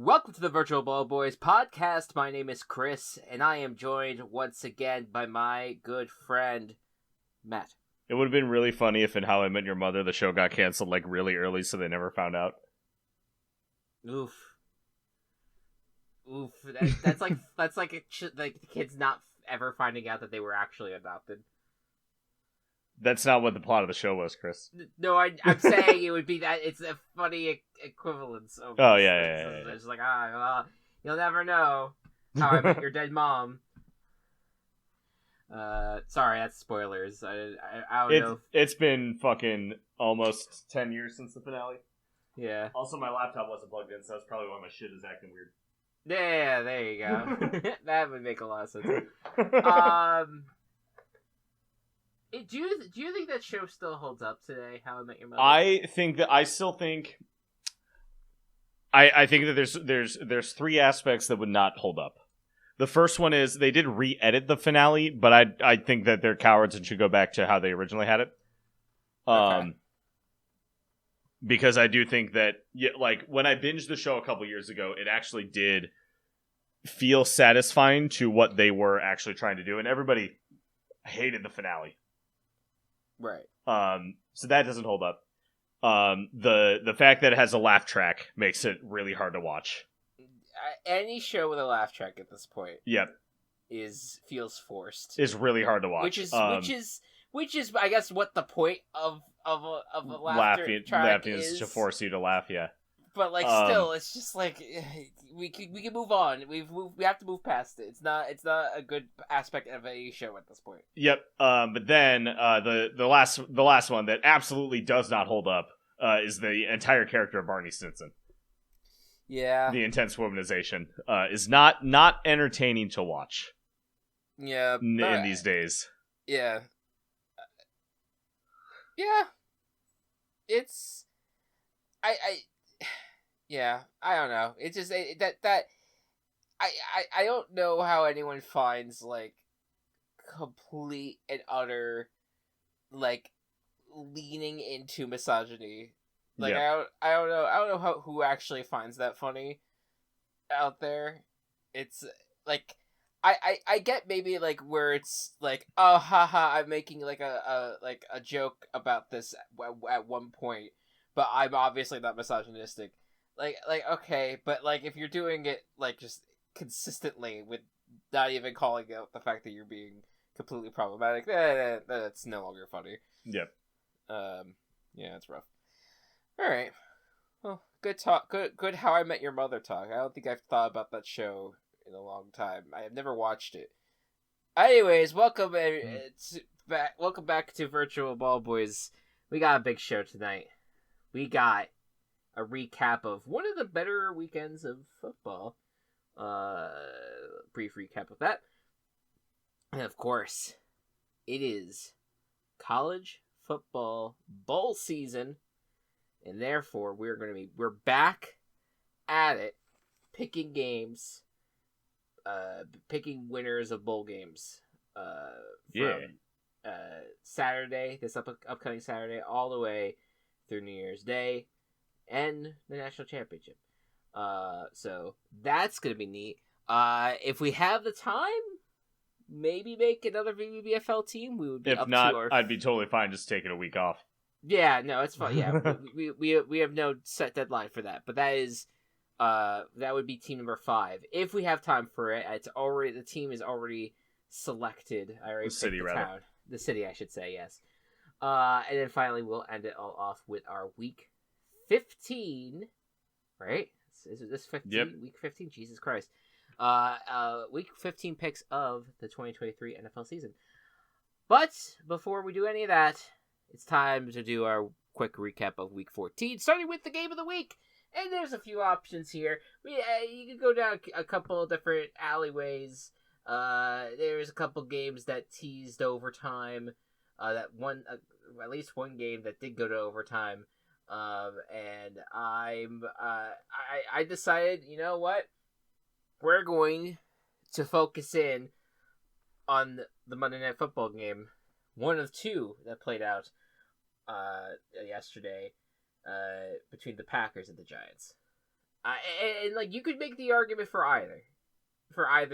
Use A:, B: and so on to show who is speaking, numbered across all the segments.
A: Welcome to the Virtual Ball Boys podcast. My name is Chris, and I am joined once again by my good friend, Matt.
B: It would have been really funny if in How I Met Your Mother the show got canceled like really early so they never found out.
A: Oof. That's like the kids not ever finding out that they were actually adopted.
B: That's not what the plot of the show was, Chris.
A: No, I'm saying it would be that it's a funny equivalence. Almost.
B: Oh, yeah.
A: It's like, well, you'll never know how I met your dead mom. Sorry, that's spoilers. I don't know.
B: It's been fucking almost 10 years since the finale.
A: Yeah.
B: Also, my laptop wasn't plugged in, so that's probably why my shit is acting weird.
A: Yeah, there you go. That would make a lot of sense. Do you think that show still holds up today? How I Met Your Mother.
B: I think that there's three aspects that would not hold up. The first one is they did re-edit the finale, but I think that they're cowards and should go back to how they originally had it.
A: Okay.
B: Because I do think that, like, when I binged the show a couple years ago, it actually did feel satisfying to what they were actually trying to do, and everybody hated the finale.
A: Right.
B: So that doesn't hold up. The fact that it has a laugh track makes it really hard to watch.
A: Any show with a laugh track at this point,
B: yep,
A: feels forced.
B: It's really hard to watch.
A: Which is, I guess, what the point of a laughter track is
B: to force you to laugh. Yeah,
A: but like, still, it's just like we can move on. We have to move past it. It's not a good aspect of a show at this point.
B: Yep. But then the last one that absolutely does not hold up is the entire character of Barney Stinson.
A: Yeah.
B: The intense womanization is not entertaining to watch.
A: Yeah.
B: In these days.
A: Yeah. Yeah. It's yeah, I don't know. It's just I don't know how anyone finds like complete and utter like leaning into misogyny. Like, yeah. I don't know who actually finds that funny out there. It's like I get maybe like where it's like, oh haha, I'm making like a joke about this at one point, but I'm obviously not misogynistic. Like okay, but like if you're doing it like just consistently with not even calling out the fact that you're being completely problematic, that's no longer funny.
B: Yep.
A: Yeah, it's rough. All right. Well, good talk. Good. How I Met Your Mother talk. I don't think I've thought about that show in a long time. I have never watched it. Anyways, welcome back to Virtual Ball Boys. We got a big show tonight. We got a recap of one of the better weekends of football. Brief recap of that. And of course, it is college football bowl season. And therefore, we're back at it, picking games, picking winners of bowl games, from Saturday, this upcoming Saturday, all the way through New Year's Day, and the national championship. So that's gonna be neat. If we have the time, maybe make another VBBFL team. We would be
B: if
A: up
B: not,
A: to our...
B: I'd be totally fine just taking a week off.
A: Yeah, no, it's fine. Yeah, we have no set deadline for that, but that would be team number 5 if we have time for it. The team is already selected. I already picked the town, the city, I should say. Yes, and then finally we'll end it all off with our week 15. Right? Is this 15?
B: Yep.
A: Week 15. Jesus Christ. Week 15 picks of the 2023 NFL season. But before we do any of that, it's time to do our quick recap of Week 14, starting with the game of the week. And there's a few options here. You can go down a couple of different alleyways. There's a couple games that teased overtime. At least one game that did go to overtime. And I decided, you know what? We're going to focus in on the Monday Night Football game. One of two that played out yesterday between the Packers and the Giants. And like you could make the argument for either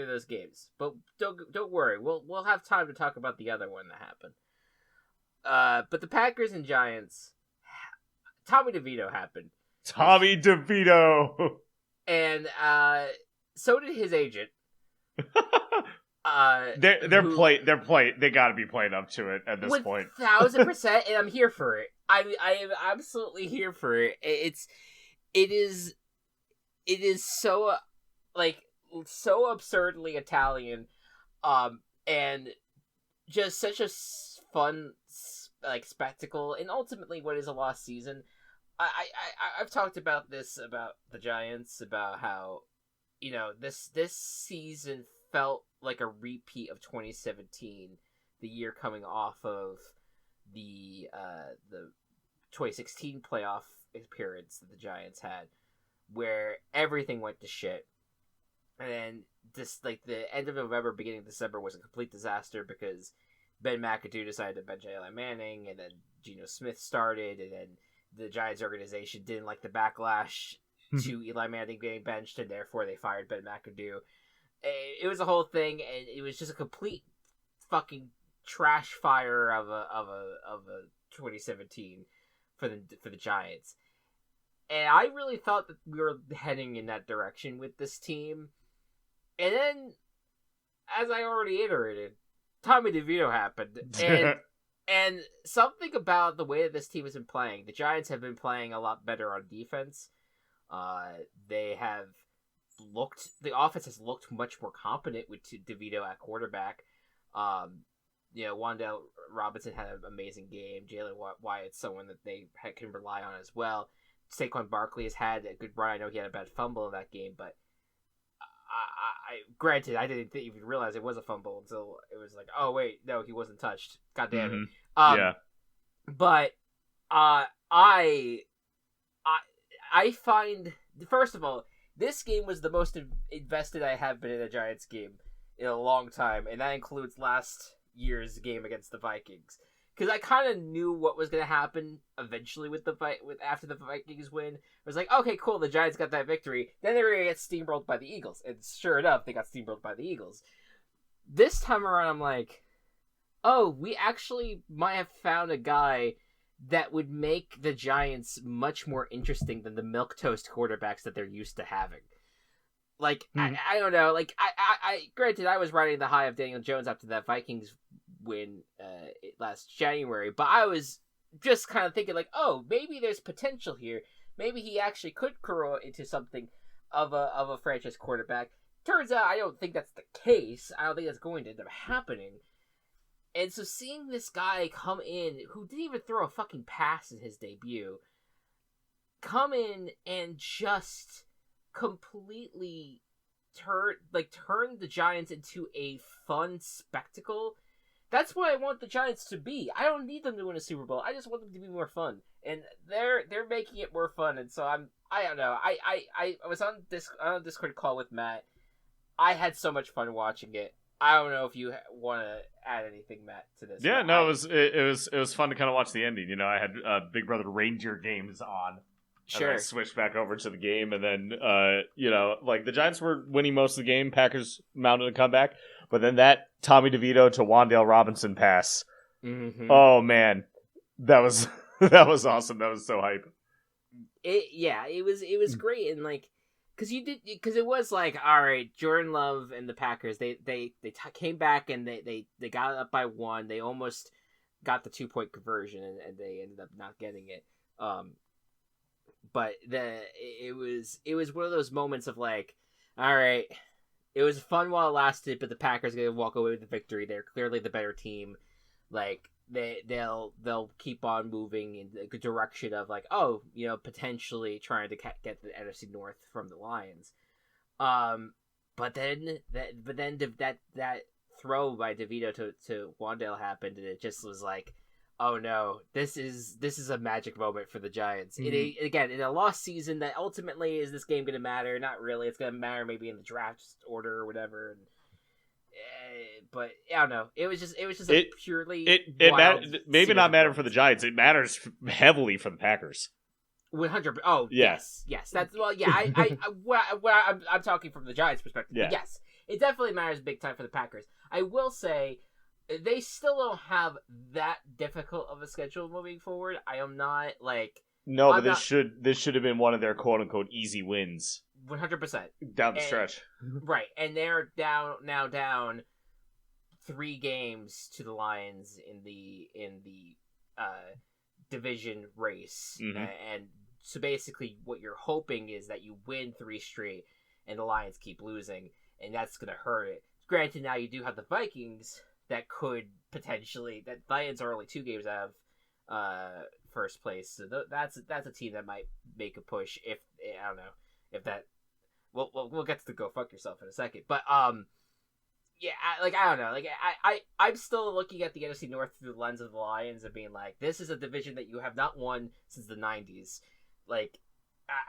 A: of those games, but don't worry, we'll have time to talk about the other one that happened. But the Packers and Giants, Tommy DeVito happened.
B: Tommy DeVito,
A: and so did his agent.
B: They got to be playing up to it at this point.
A: 1,000%, and I'm here for it. I am absolutely here for it. It is so like so absurdly Italian, and just such a fun like spectacle, and ultimately what is a lost season. I've talked about this about the Giants, about how this season felt like a repeat of 2017, the year coming off of the 2016 playoff appearance that the Giants had, where everything went to shit. And then this, like, the end of November, beginning of December was a complete disaster because Ben McAdoo decided to bench Eli Manning, and then Geno Smith started, and then the Giants organization didn't like the backlash to Eli Manning getting benched, and therefore they fired Ben McAdoo. It was a whole thing, and it was just a complete fucking trash fire of a 2017 for the Giants. And I really thought that we were heading in that direction with this team. And then, as I already iterated, Tommy DeVito happened. And something about the way that this team has been playing, the Giants have been playing a lot better on defense. The offense has looked much more competent with DeVito at quarterback. Wan'Dale Robinson had an amazing game. Jalen Wyatt's someone that they can rely on as well. Saquon Barkley has had a good run. I know he had a bad fumble in that game, but granted, I didn't even realize it was a fumble until it was like, oh wait, no, he wasn't touched. God damn it.
B: Yeah.
A: But I find, first of all, this game was the most invested I have been in a Giants game in a long time, and that includes last year's game against the Vikings. Because I kind of knew what was going to happen eventually after the Vikings win. It was like, okay, cool, the Giants got that victory. Then they were going to get steamrolled by the Eagles. And sure enough, they got steamrolled by the Eagles. This time around, I'm like, oh, we actually might have found a guy that would make the Giants much more interesting than the milquetoast quarterbacks that they're used to having. Like, I don't know. Like, I granted, I was riding the high of Daniel Jones after that Vikings win last January, but I was just kind of thinking like, oh, maybe there's potential here. Maybe he actually could grow into something of a franchise quarterback. Turns out I don't think that's the case. I don't think that's going to end up happening. And so seeing this guy come in, who didn't even throw a fucking pass in his debut, come in and just completely turn the Giants into a fun spectacle. That's what I want the Giants to be. I don't need them to win a Super Bowl. I just want them to be more fun, and they're making it more fun. And so I don't know. I was on a Discord call with Matt. I had so much fun watching it. I don't know if you want to add anything, Matt, to this.
B: Yeah, no, it was fun to kind of watch the ending. I had Big Brother Reindeer games on.
A: Sure.
B: And I switched back over to the game, and then the Giants were winning most of the game. Packers mounted a comeback, but then that Tommy DeVito to Wan'Dale Robinson pass.
A: Mm-hmm.
B: Oh man, that was awesome. That was so hype.
A: It was great, and like, because it was like, all right, Jordan Love and the Packers, they came back and they got up by one. They almost got the 2-point conversion, and they ended up not getting it. But it was one of those moments of like, all right, it was fun while it lasted, but the Packers are gonna walk away with the victory. They're clearly the better team. Like they'll keep on moving in the direction of like, oh, potentially trying to get the NFC North from the Lions. But then that throw by DeVito to Wan'Dale happened, and it just was like, oh no, this is a magic moment for the Giants. Mm-hmm. Again, in a lost season, that ultimately, is this game going to matter? Not really. It's going to matter maybe in the draft order or whatever. But I don't know. It was just a purely
B: maybe not matter for the Giants. It matters heavily for the Packers.
A: 100. Oh,
B: Yeah.
A: yes. That's yeah. I'm talking from the Giants' perspective.
B: Yeah.
A: Yes, it definitely matters big time for the Packers. I will say they still don't have that difficult of a schedule moving forward. I am not like
B: no, but this should have been one of their quote unquote easy wins.
A: 100%
B: down the stretch.
A: Right, and they're down 3 games to the Lions in the division race, and so basically what you're hoping is that you win 3 straight and the Lions keep losing, and that's gonna hurt it. Granted, now you do have the Vikings that could potentially, that Lions are only 2 games out of first place, so that's a team that might make a push if, I don't know if that, we'll get to the go fuck yourself in a second, but yeah, I don't know. Like, I'm still looking at the NFC North through the lens of the Lions and being like, this is a division that you have not won since the 90s. Like,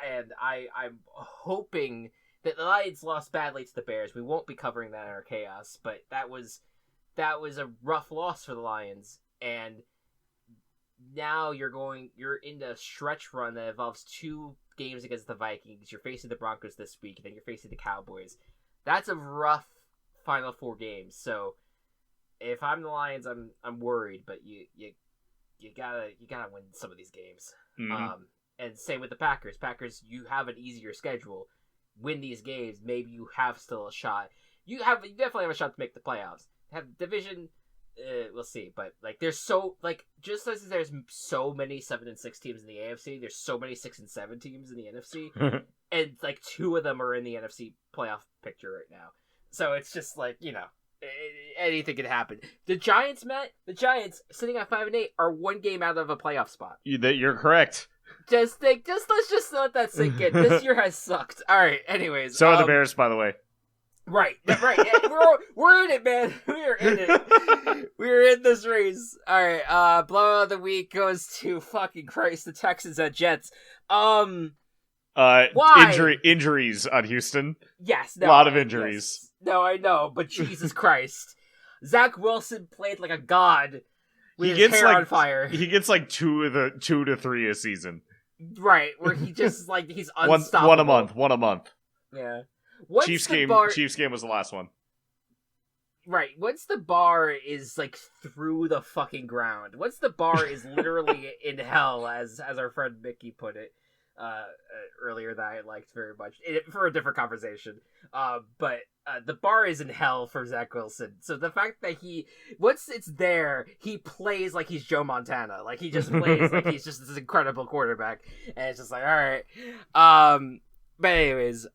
A: and I'm hoping that the Lions lost badly to the Bears. We won't be covering that in our chaos, but that was a rough loss for the Lions. And now you're in a stretch run that involves 2 games against the Vikings. You're facing the Broncos this week, and then you're facing the Cowboys. That's a rough final 4 games. So if I'm the Lions, I'm worried, but you gotta win some of these games. And same with the Packers. You have an easier schedule. Win these games, maybe you have still a shot. You definitely have a shot to make the playoffs. Have division, we'll see. But like, there's just as there's so many 7-6 teams in the AFC, there's so many 6-7 teams in the NFC, and like 2 of them are in the NFC playoff picture right now. So it's just like, anything can happen. The Giants, Matt, sitting at 5-8 are 1 game out of a playoff spot.
B: You're correct.
A: Let's just let that sink in. This year has sucked. All right. Anyways,
B: so are the Bears, by the way.
A: Right. Yeah, we're in it, man. We're in it. We're in this race. All right. Blow of the week goes to fucking Christ, the Texans at Jets.
B: Why? Injuries on Houston.
A: Yes.
B: A lot of injuries.
A: Yes. No, I know, but Jesus Christ. Zach Wilson played like a god with his hair on fire.
B: He gets like 2 to 3 a season.
A: Right, where he just like, he's unstoppable.
B: One a month.
A: Yeah.
B: Chiefs game was the last one.
A: Right. Once the bar is like through the fucking ground. Once the bar is literally in hell, as our friend Mickey put it earlier, that I liked very much for a different conversation. But the bar is in hell for Zach Wilson. So the fact that once it's there, he plays like he's Joe Montana. Like, he just plays like he's just this incredible quarterback. And it's just like, all right. But anyways,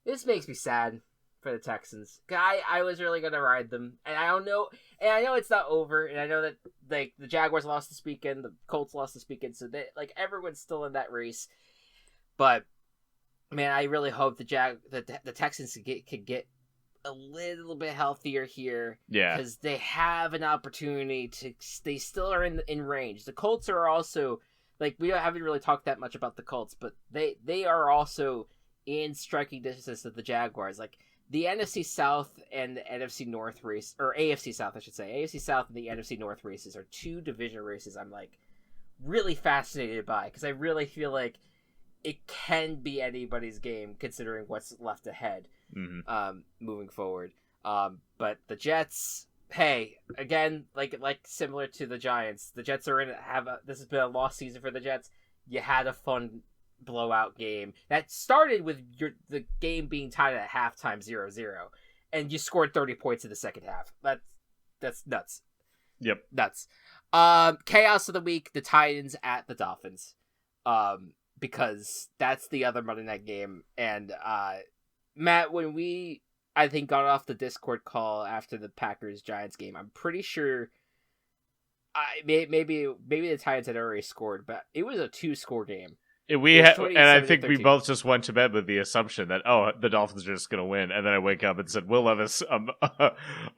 A: this makes me sad for the Texans. I was really gonna ride them, and I don't know, and I know it's not over, and I know that like the Jaguars lost this weekend, the Colts lost this weekend, so they, everyone's still in that race. But man, I really hope the Texans could get a little bit healthier here.
B: Yeah,
A: because they have an opportunity they still are in range. The Colts are also, like, we haven't really talked that much about the Colts, but they are also in striking distance of the Jaguars. Like, the NFC South and the NFC North race, or AFC South, I should say. AFC South and the NFC North races are 2 division races I'm, like, really fascinated by, because I really feel like it can be anybody's game, considering what's left ahead, moving forward. But the Jets, hey, again, like similar to the Giants, the Jets are this has been a lost season for the Jets. You had a fun blowout game that started with the game being tied at halftime 0-0, and you scored 30 points in the second half. That's nuts.
B: Yep,
A: nuts. Chaos of the week: the Titans at the Dolphins, because that's the other Monday night game. And Matt, when we I think got off the Discord call after the Packers Giants game, I'm pretty sure maybe the Titans had already scored, but it was a 2-score game.
B: And I think we both just went to bed with the assumption that, the Dolphins are just going to win. And then I wake up and said, Will Levis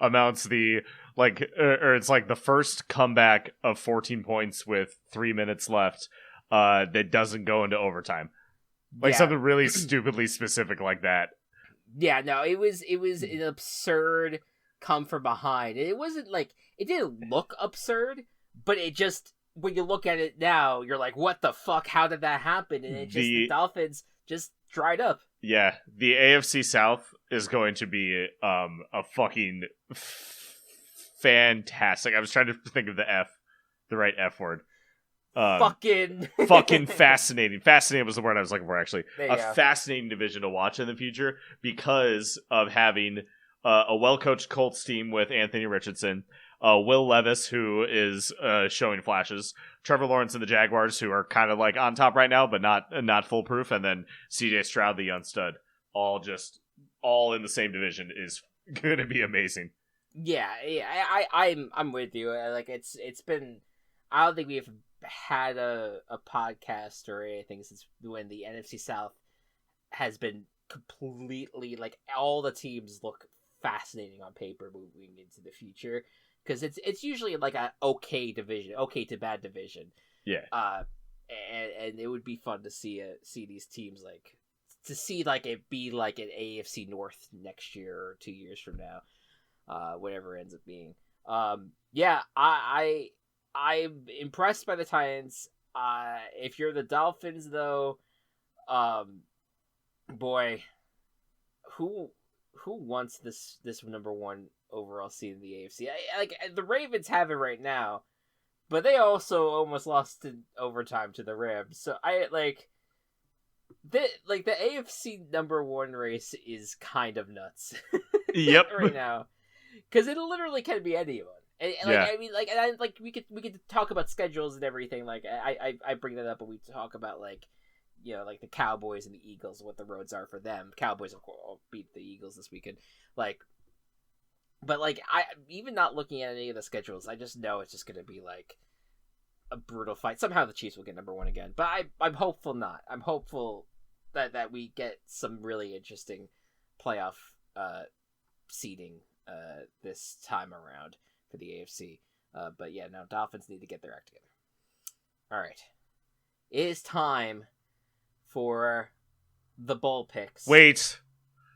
B: amounts the, or it's like the first comeback of 14 points with 3 minutes left that doesn't go into overtime. Something really stupidly specific like that.
A: Yeah, no, it was an absurd come from behind. It wasn't like, it didn't look absurd, but it just when you look at it now, you're like, what the fuck? How did that happen? And the Dolphins just dried up.
B: Yeah, the AFC South is going to be a fucking fantastic. I was trying to think of the right F word. Fucking fascinating. Fascinating was the word I was looking for, actually. Fascinating division to watch in the future because of having a well-coached Colts team with Anthony Richardson, Will Levis, who is showing flashes, Trevor Lawrence and the Jaguars, who are kind of like on top right now, but not foolproof, and then CJ Stroud, the young stud, all in the same division is going to be amazing.
A: Yeah, I'm with you. Like it's been. I don't think we've had a podcast or anything since when the NFC South has been completely like all the teams look fascinating on paper moving into the future because it's usually like a okay division, okay to bad division.
B: Yeah.
A: And it would be fun to see these teams like to see like it be like an AFC North next year or 2 years from now, whatever it ends up being. Yeah, I'm impressed by the Titans. If you're the Dolphins, though, boy, who wants this number one overall seed in the AFC? Like the Ravens have it right now, but they also almost lost in overtime to the Rams. So the AFC number one race is kind of nuts.
B: Yep.
A: Right now, because it literally can be anyone. And, I mean, and we could talk about schedules and everything. Like, I bring that up, and we talk about like the Cowboys and the Eagles, what the roads are for them. Cowboys of course will beat the Eagles this weekend. But I even not looking at any of the schedules, I just know it's just gonna be like a brutal fight. Somehow the Chiefs will get number one again, but I'm hopeful not. I'm hopeful that we get some really interesting playoff seeding this time around for the AFC. But yeah, now Dolphins need to get their act together. All right. It is time for the bowl picks.
B: Wait.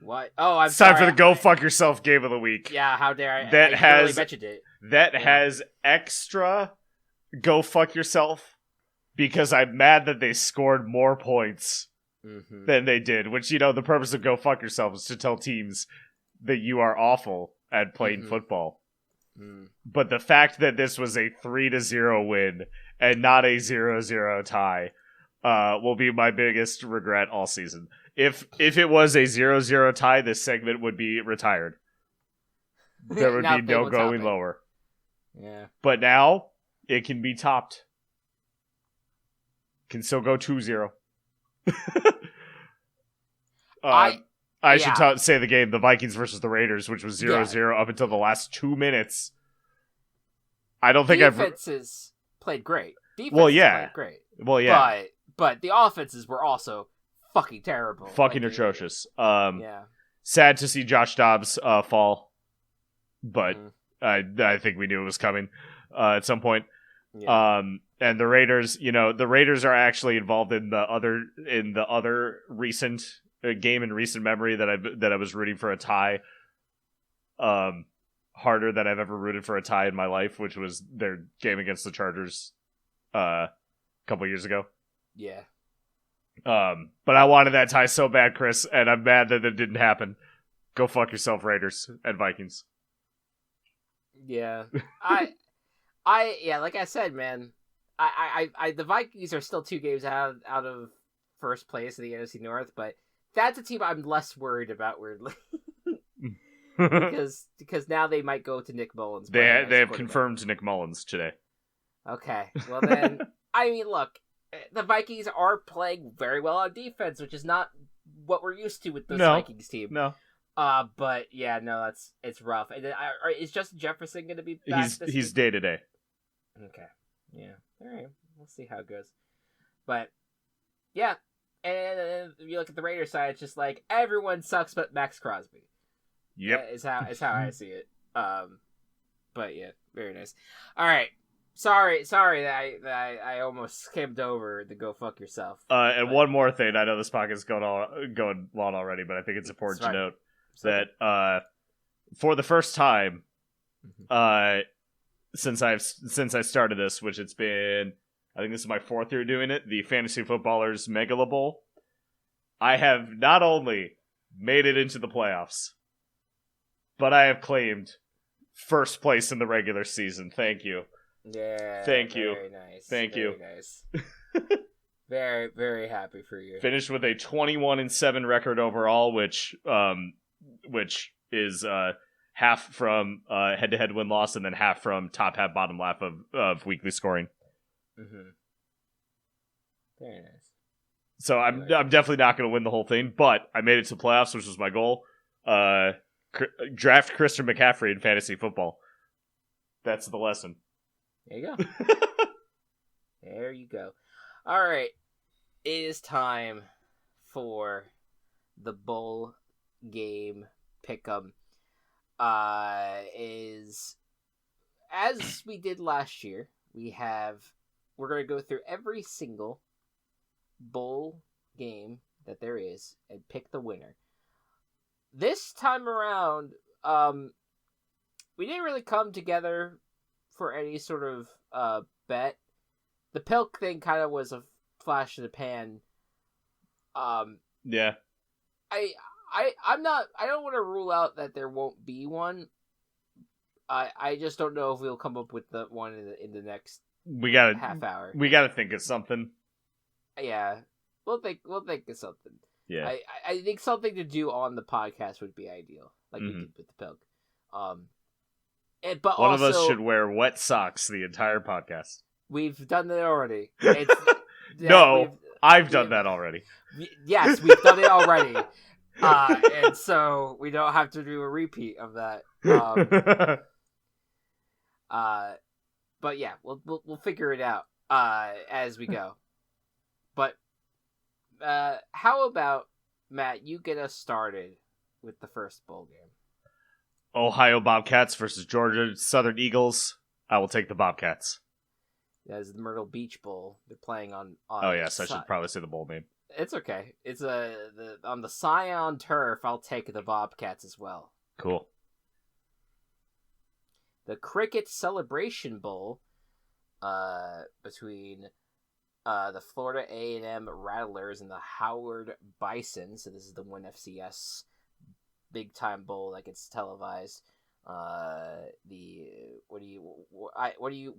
A: What? Oh, I'm
B: it's
A: sorry.
B: Time for the Go Fuck Yourself game of the week.
A: Yeah, how dare I?
B: That
A: really mentioned it.
B: That has extra Go Fuck Yourself because I'm mad that they scored more points than they did, which, the purpose of Go Fuck Yourself is to tell teams that you are awful at playing football. But the fact that this was a 3-0 win and not a 0-0 tie will be my biggest regret all season. If it was a 0-0 tie, this segment would be retired. There would be no going lower.
A: Yeah.
B: But now it can be topped. Can still go 2-0. I should say the game, the Vikings versus the Raiders, which was 0-0 up until the last 2 minutes. I don't think
A: Defenses played great. Played great.
B: Well, yeah.
A: But the offenses were also fucking terrible.
B: Fucking atrocious. Sad to see Josh Dobbs fall, but I think we knew it was coming at some point. Yeah. And the Raiders, the Raiders are actually involved in the other recent game in recent memory that I was rooting for a tie harder than I've ever rooted for a tie in my life, which was their game against the Chargers a couple years ago.
A: Yeah.
B: But I wanted that tie so bad, Chris, and I'm mad that it didn't happen. Go fuck yourself, Raiders and Vikings.
A: Yeah. like I said, man, I the Vikings are still 2 games out of first place in the NFC North, but that's a team I'm less worried about, weirdly. because now they might go to Nick Mullins.
B: They have confirmed Nick Mullins today.
A: Okay. Well then, I mean, look, the Vikings are playing very well on defense, which is not what we're used to with this Vikings team.
B: No.
A: But yeah, no, it's rough. And is Justin Jefferson going to be back
B: He's day to day.
A: Okay. Yeah. All right. We'll see how it goes. But yeah, and if you look at the Raiders side, it's just like everyone sucks but Max Crosby.
B: Yep.
A: Is how I see it. But yeah, very nice. All right. Sorry that I almost skimmed over the Go Fuck Yourself.
B: And one more thing. I know this podcast is going long already, but I think it's important to note that for the first time, since I started this, which it's been, I think this is my 4th year doing it, the Fantasy Footballers Megala Bowl. I have not only made it into the playoffs, but I have claimed first place in the regular season. Thank you.
A: Yeah.
B: Thank you.
A: Very nice.
B: Thank
A: very
B: you.
A: Nice. Very, very happy for you.
B: Finished with a 21-7 record overall, which is half from head-to-head win-loss and then half from top half, bottom half of weekly scoring.
A: Mm-hmm. Very nice.
B: So I'm definitely not going to win the whole thing, but I made it to playoffs, which was my goal. Draft Christian McCaffrey in fantasy football. That's the lesson.
A: There you go. There you go. All right. It is time for the bowl game pick'em. Is as we did last year, we're going to go through every single bowl game that there is and pick the winner. This time around, we didn't really come together for any sort of bet. The Pilk thing kind of was a flash in the pan.
B: Yeah.
A: I don't want to rule out that there won't be one. I just don't know if we'll come up with the one in the next half hour.
B: We gotta think of something.
A: Yeah. We'll think of something.
B: Yeah.
A: I think something to do on the podcast would be ideal. Like we did with the Pilk. But
B: one
A: also,
B: of us should wear wet socks the entire podcast.
A: We've done that already.
B: I've done that already.
A: Yes, we've done it already. And so we don't have to do a repeat of that. But yeah, we'll figure it out as we go. But how about, Matt, you get us started with the first bowl game?
B: Ohio Bobcats versus Georgia Southern Eagles. I will take the Bobcats.
A: That is the Myrtle Beach Bowl. They're playing on
B: oh yes, I should probably say the bowl name.
A: It's okay. It's on the Scion turf. I'll take the Bobcats as well.
B: Cool.
A: The Cricket Celebration Bowl, between the Florida A&M Rattlers and the Howard Bison. So this is the WIN FCS big time bowl that gets televised. Where are you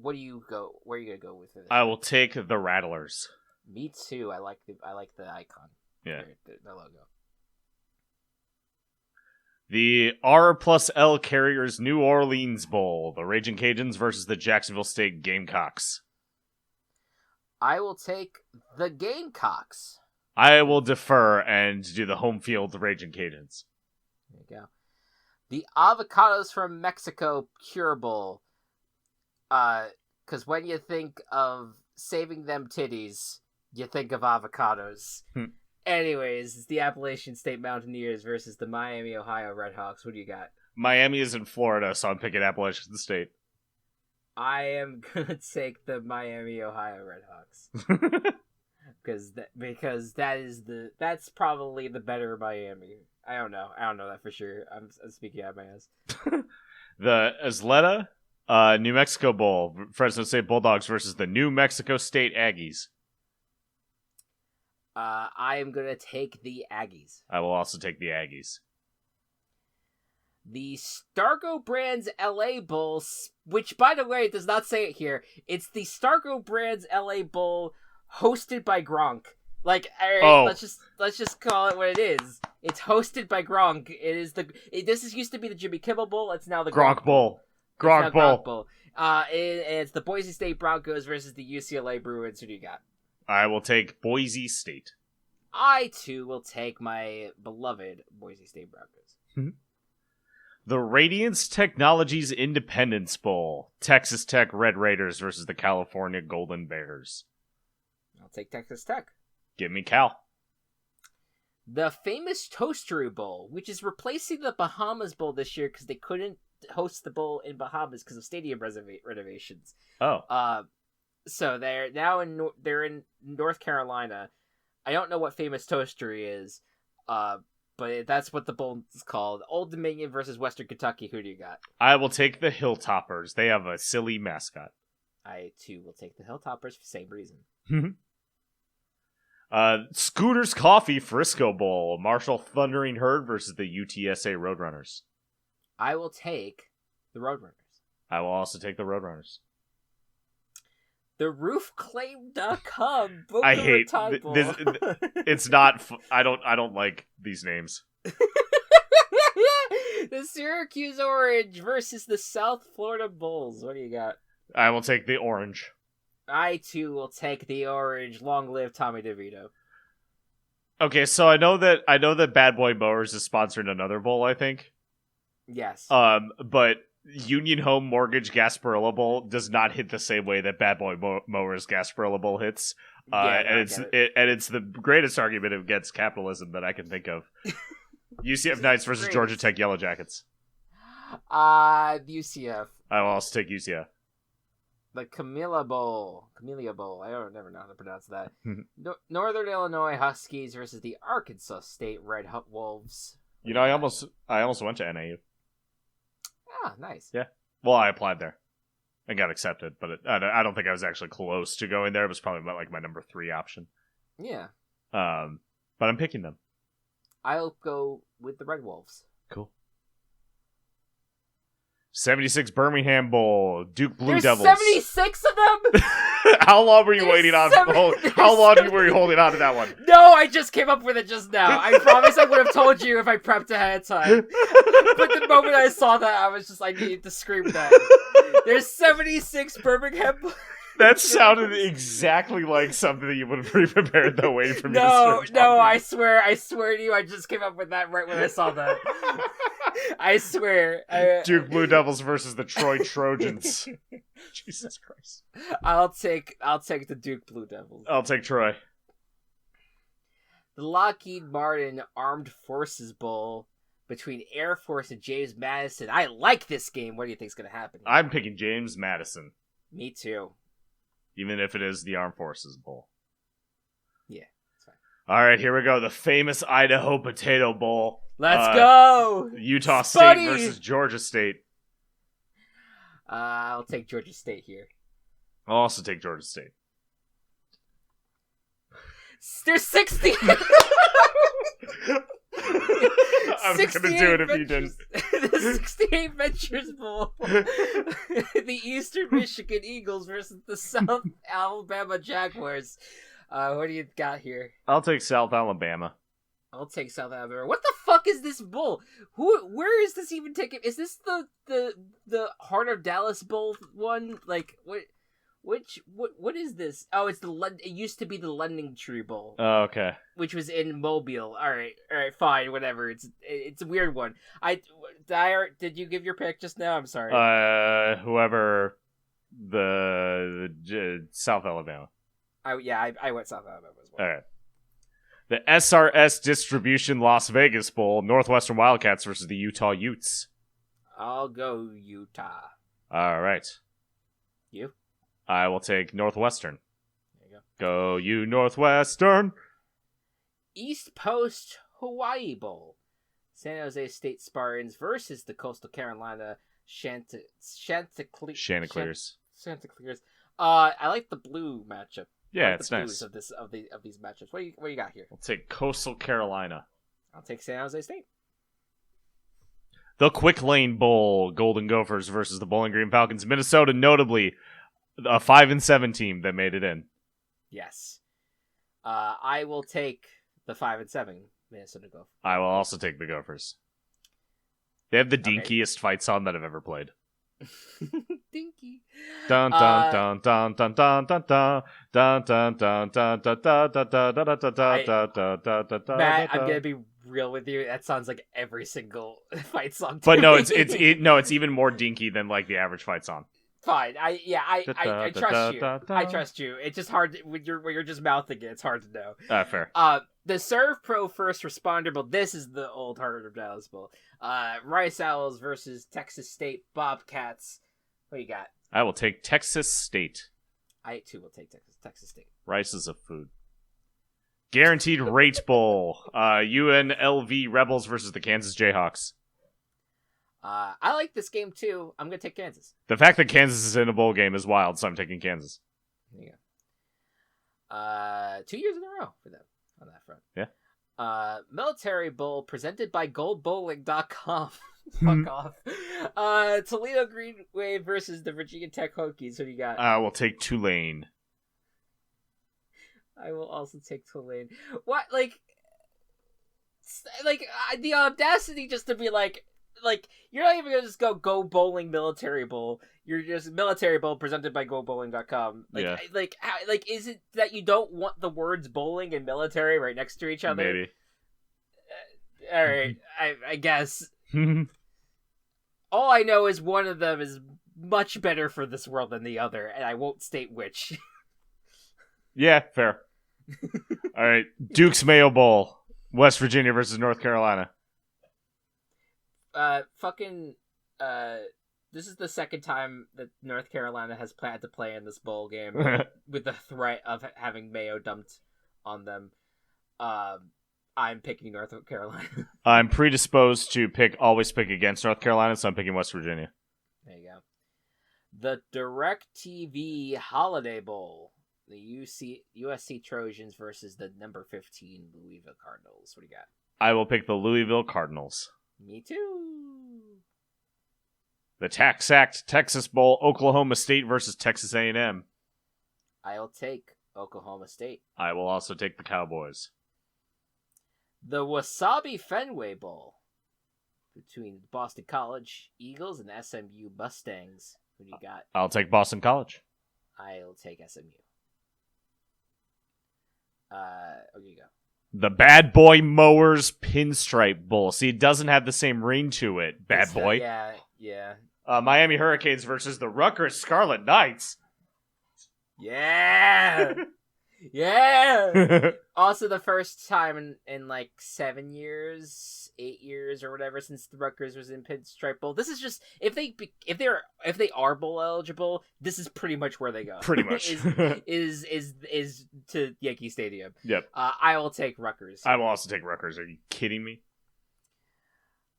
A: gonna go with this?
B: I will take the Rattlers.
A: Me too. I like the icon.
B: Yeah.
A: The logo.
B: The R+L Carriers New Orleans Bowl. The Raging Cajuns versus the Jacksonville State Gamecocks.
A: I will take the Gamecocks.
B: I will defer and do the home field Raging Cajuns.
A: There you go. The Avocados from Mexico Cure Bowl. Because when you think of saving them titties, you think of avocados. Anyways, it's the Appalachian State Mountaineers versus the Miami, Ohio Redhawks. What do you got? Miami
B: is in Florida, so I'm picking Appalachian State.
A: I am gonna take the Miami, Ohio Redhawks. because that's probably the better Miami. I don't know that for sure. I'm speaking out of my ass.
B: The Isleta, New Mexico Bowl, Fresno State Bulldogs versus the New Mexico State Aggies.
A: I am gonna take the Aggies.
B: I will also take the Aggies.
A: The Stargo Brands LA Bowl, which, by the way, does not say it here. It's the Stargo Brands LA Bowl hosted by Gronk. Like, all right, let's just call it what it is. It's hosted by Gronk. This used to be the Jimmy Kimmel Bowl. It's now the
B: Gronk Bowl. Gronk Bowl.
A: It's the Boise State Broncos versus the UCLA Bruins. Who do you got?
B: I will take Boise State.
A: I too will take my beloved Boise State Broncos.
B: The Radiance Technologies Independence Bowl. Texas Tech Red Raiders versus the California Golden Bears.
A: I'll take Texas Tech.
B: Give me Cal.
A: The famous Toasteroo Bowl, which is replacing the Bahamas Bowl this year because they couldn't host the bowl in Bahamas because of stadium renovations.
B: Oh.
A: So they're now in North Carolina. I don't know what famous Toastery is, but but that's what the bowl is called. Old Dominion versus Western Kentucky. Who do you got?
B: I will take the Hilltoppers. They have a silly mascot.
A: I, too, will take the Hilltoppers for the same reason.
B: Scooter's Coffee Frisco Bowl. Marshall Thundering Herd versus the UTSA Roadrunners.
A: I will take the Roadrunners.
B: I will also take the Roadrunners.
A: The roofclaim.com.
B: I hate this. It's not. I don't like these names.
A: The Syracuse Orange versus the South Florida Bulls. What do you got?
B: I will take the orange.
A: I too will take the orange. Long live Tommy DeVito.
B: Okay, so I know that Bad Boy Mowers is sponsoring another bowl. I think.
A: Yes.
B: But Union Home Mortgage Gasparilla Bowl does not hit the same way that Bad Boy Mowers Gasparilla Bowl hits. And it's the greatest argument against capitalism that I can think of. UCF Knights versus Georgia Tech Yellow Jackets.
A: UCF.
B: I will also take UCF.
A: The Camellia Bowl. I don't never know how to pronounce that. Northern Illinois Huskies versus the Arkansas State Red Wolves.
B: You know, I almost went to NAU.
A: Ah, nice.
B: Yeah. Well, I applied there and got accepted, but I don't think I was actually close to going there. It was probably my number 3 option.
A: Yeah.
B: But I'm picking them.
A: I'll go with the Red Wolves.
B: Cool. 76 Birmingham Bowl, Duke Blue
A: There's
B: Devils.
A: 76 of them?
B: How long were you waiting on? How long were you holding on to that one?
A: No, I just came up with it just now. I promise I would have told you if I prepped ahead of time. But the moment I saw that, I was just, I needed to scream that. There's 76 Birmingham.
B: That sounded exactly like something that you would have pre-prepared, though, waiting for me to start talking.
A: No, I swear to you, I just came up with that right when I saw that. I swear.
B: Duke Blue Devils versus the Troy Trojans. Jesus Christ.
A: I'll take the Duke Blue Devils.
B: I'll take Troy.
A: The Lockheed Martin Armed Forces Bowl between Air Force and James Madison. I like this game. What do you think's going to happen here?
B: I'm picking James Madison.
A: Me too.
B: Even if it is the Armed Forces Bowl.
A: Yeah, it's fine.
B: All right, here we go. The famous Idaho Potato Bowl.
A: Let's go!
B: Utah State versus Georgia State.
A: I'll take Georgia State here.
B: I'll also take Georgia State.
A: There's 60!
B: I was going to do it if you didn't.
A: The 68 Ventures Bowl. The Eastern Michigan Eagles versus the South Alabama Jaguars. What do you got here?
B: I'll take South Alabama.
A: I'll take South Alabama. What the fuck is this bowl? Where is this even taken? Is this the Heart of Dallas Bowl one? Like what is this? Oh, it's it used to be the Lending Tree Bowl.
B: Oh, okay.
A: Which was in Mobile. All right, fine, whatever. It's a weird one. Dyer, did you give your pick just now? I'm sorry.
B: Whoever the South Alabama.
A: I went South Alabama as well.
B: All right. The SRS Distribution Las Vegas Bowl, Northwestern Wildcats versus the Utah Utes.
A: I'll go Utah.
B: All right.
A: You?
B: I will take Northwestern.
A: There you
B: go. Go you Northwestern.
A: East Post Hawaii Bowl. San Jose State Spartans versus the Coastal Carolina Chanticleers. I like the blue matchup.
B: Yeah, it's nice.
A: Of these matchups. What do you got here?
B: I'll take Coastal Carolina.
A: I'll take San Jose State.
B: The Quick Lane Bowl, Golden Gophers versus the Bowling Green Falcons. Minnesota, notably, a 5-7 team that made it in.
A: Yes. I will take the 5-7 Minnesota Gophers.
B: I will also take the Gophers. They have the dinkiest fight song that I've ever played.
A: Dinky.
B: Dun dun dun dun dun dun dun dun dun dun dun dun dun dun dun.
A: Matt, I'm gonna be real with you. That sounds like every single fight song.
B: But no, it's even more dinky than like the average fight song.
A: Fine. I trust you. I trust you. It's just hard when you're just mouthing it. It's hard to know.
B: Fair.
A: The Serve Pro First Responder Bowl. This is the old Heart of Dallas Bowl. Rice Owls versus Texas State Bobcats. What do you got?
B: I will take Texas State.
A: I too will take Texas State.
B: Rice is a food. Guaranteed Rate Bowl. UNLV Rebels versus the Kansas Jayhawks.
A: I like this game too. I'm gonna take Kansas.
B: The fact that Kansas is in a bowl game is wild, so I'm taking Kansas.
A: There you go. 2 years in a row for them on that front.
B: Yeah.
A: Military Bowl presented by GoldBowling.com. Fuck off. Toledo Green Wave versus the Virginia Tech Hokies. What do you got?
B: I will take Tulane.
A: I will also take Tulane. What, like the audacity just to be like, you're not even gonna just go bowling military bowl. You're just military bowl presented by GoBowling.com.
B: Yeah.
A: Is it that you don't want the words bowling and military right next to each other?
B: Maybe.
A: All right, I guess. All I know is one of them is much better for this world than the other, and I won't state which.
B: Yeah, fair. All right, Duke's Mayo Bowl, West Virginia versus North Carolina.
A: This is the second time that North Carolina has planned to play in this bowl game with the threat of having mayo dumped on them. I'm picking North Carolina.
B: I'm predisposed to always pick against North Carolina, so I'm picking West Virginia.
A: There you go. The DirecTV Holiday Bowl. The USC Trojans versus the number 15 Louisville Cardinals. What do you got?
B: I will pick the Louisville Cardinals.
A: Me too.
B: The Tax-Act Texas Bowl, Oklahoma State versus Texas A&M.
A: I'll take Oklahoma State.
B: I will also take the Cowboys.
A: The Wasabi Fenway Bowl between Boston College Eagles and SMU Mustangs. Who do you got?
B: I'll take Boston College.
A: I'll take SMU. Here you go.
B: The Bad Boy Mowers Pinstripe Bowl. See, it doesn't have the same ring to it. Bad Boy.
A: Yeah.
B: Miami Hurricanes versus the Rutgers Scarlet Knights.
A: Yeah. Yeah. Also, the first time in like 7 years, 8 years, or whatever since the Rutgers was in Pinstripe Bowl. This is just if they are bowl eligible, this is pretty much where they go.
B: Pretty much
A: is to Yankee Stadium.
B: Yep.
A: I will take Rutgers.
B: I will also take Rutgers. Are you kidding me?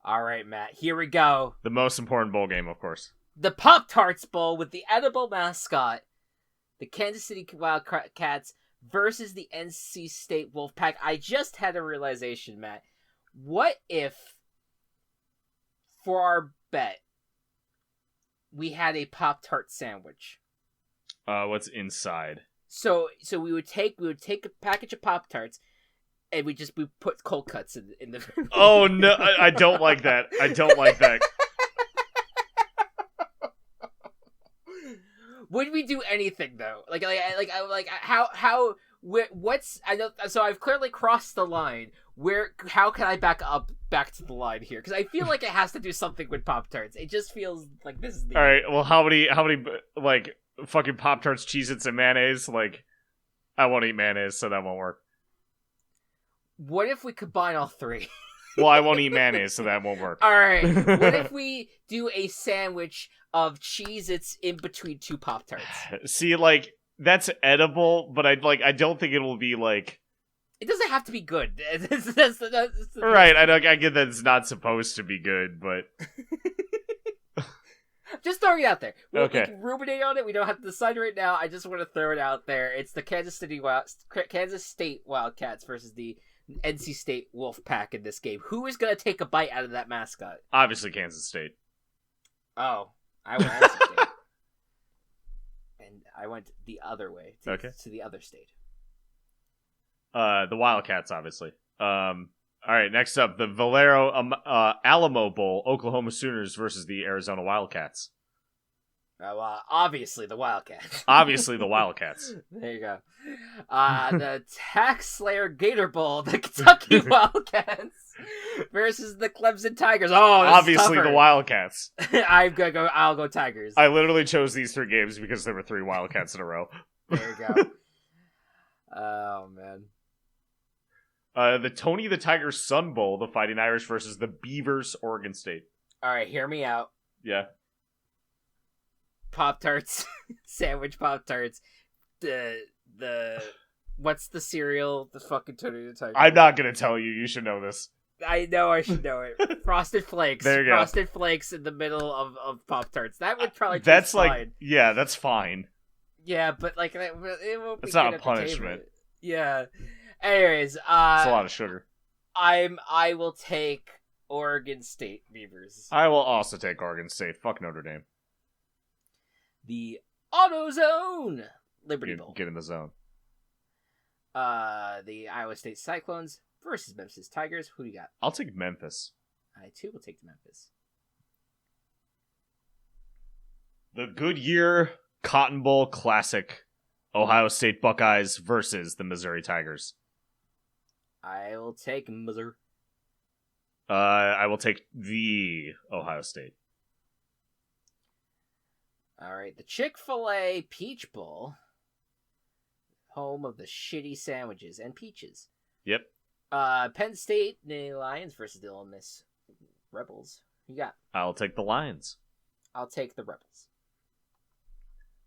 A: All right, Matt. Here we go.
B: The most important bowl game, of course.
A: The Pop-Tarts Bowl with the edible mascot, the Kansas City Wildcats versus the NC State Wolfpack. I just had a realization, Matt. What if, for our bet, we had a Pop-Tart sandwich?
B: What's inside?
A: So we would take a package of Pop-Tarts, and we put cold cuts in the.
B: Oh no! I don't like that. I don't like that.
A: Would we do anything though? What's I know? So I've clearly crossed the line. How can I back to the line here? Because I feel like it has to do something with Pop-Tarts. It just feels like this is the.
B: All right. Well, how many like fucking Pop-Tarts, Cheez-Its, and mayonnaise? Like, I won't eat mayonnaise, so that won't work.
A: What if we combine all three?
B: Well, I won't eat mayonnaise, so that won't work.
A: All right. What if we do a sandwich of Cheez-Its in between two Pop-Tarts?
B: See, like, that's edible, but I don't think it will be like.
A: It doesn't have to be good.
B: Right. I get that it's not supposed to be good, but.
A: Just throwing it out there. We can ruminate on it. We don't have to decide right now. I just want to throw it out there. It's the Kansas State Wildcats versus the NC State Wolfpack in this game. Who is going to take a bite out of that mascot?
B: Obviously, Kansas State.
A: Oh, I went NC State. And I went the other way to the other state.
B: The Wildcats, obviously. All right, next up, the Valero Alamo Bowl, Oklahoma Sooners versus the Arizona Wildcats.
A: Obviously the Wildcats.
B: Obviously the Wildcats.
A: There you go. The Tax Slayer Gator Bowl, the Kentucky Wildcats versus the Clemson Tigers. Oh,
B: obviously the Wildcats.
A: I'll go Tigers.
B: I literally chose these three games because there were three Wildcats in a row.
A: There you go. Oh, man.
B: The Tony the Tiger Sun Bowl, the Fighting Irish versus the Beavers, Oregon State.
A: All right, hear me out.
B: Yeah.
A: Pop-Tarts, sandwich Pop-Tarts, the What's the cereal? The fucking Tony the Tiger.
B: I'm not gonna tell you. You should know this.
A: I know I should know it. Frosted Flakes.
B: There you go.
A: Frosted Flakes in the middle of Pop-Tarts. That would probably taste
B: that's
A: fine.
B: like yeah, that's fine.
A: Yeah, but like it won't be
B: It's not
A: good
B: a punishment.
A: Yeah. Anyways,
B: it's a lot of sugar.
A: I will take Oregon State Beavers.
B: I will also take Oregon State. Fuck Notre Dame.
A: The AutoZone Liberty Bowl.
B: Get in the zone.
A: The Iowa State Cyclones versus Memphis Tigers. Who do you got?
B: I'll take Memphis.
A: I too will take the Memphis.
B: The Goodyear Cotton Bowl Classic. Ohio State Buckeyes versus the Missouri Tigers.
A: I will take Missouri.
B: I will take the Ohio State.
A: All right, the Chick-fil-A Peach Bowl. Home of the shitty sandwiches and peaches.
B: Yep.
A: Penn State Lions versus the Ole Miss Rebels. Who you got?
B: I'll take the Lions.
A: I'll take the Rebels.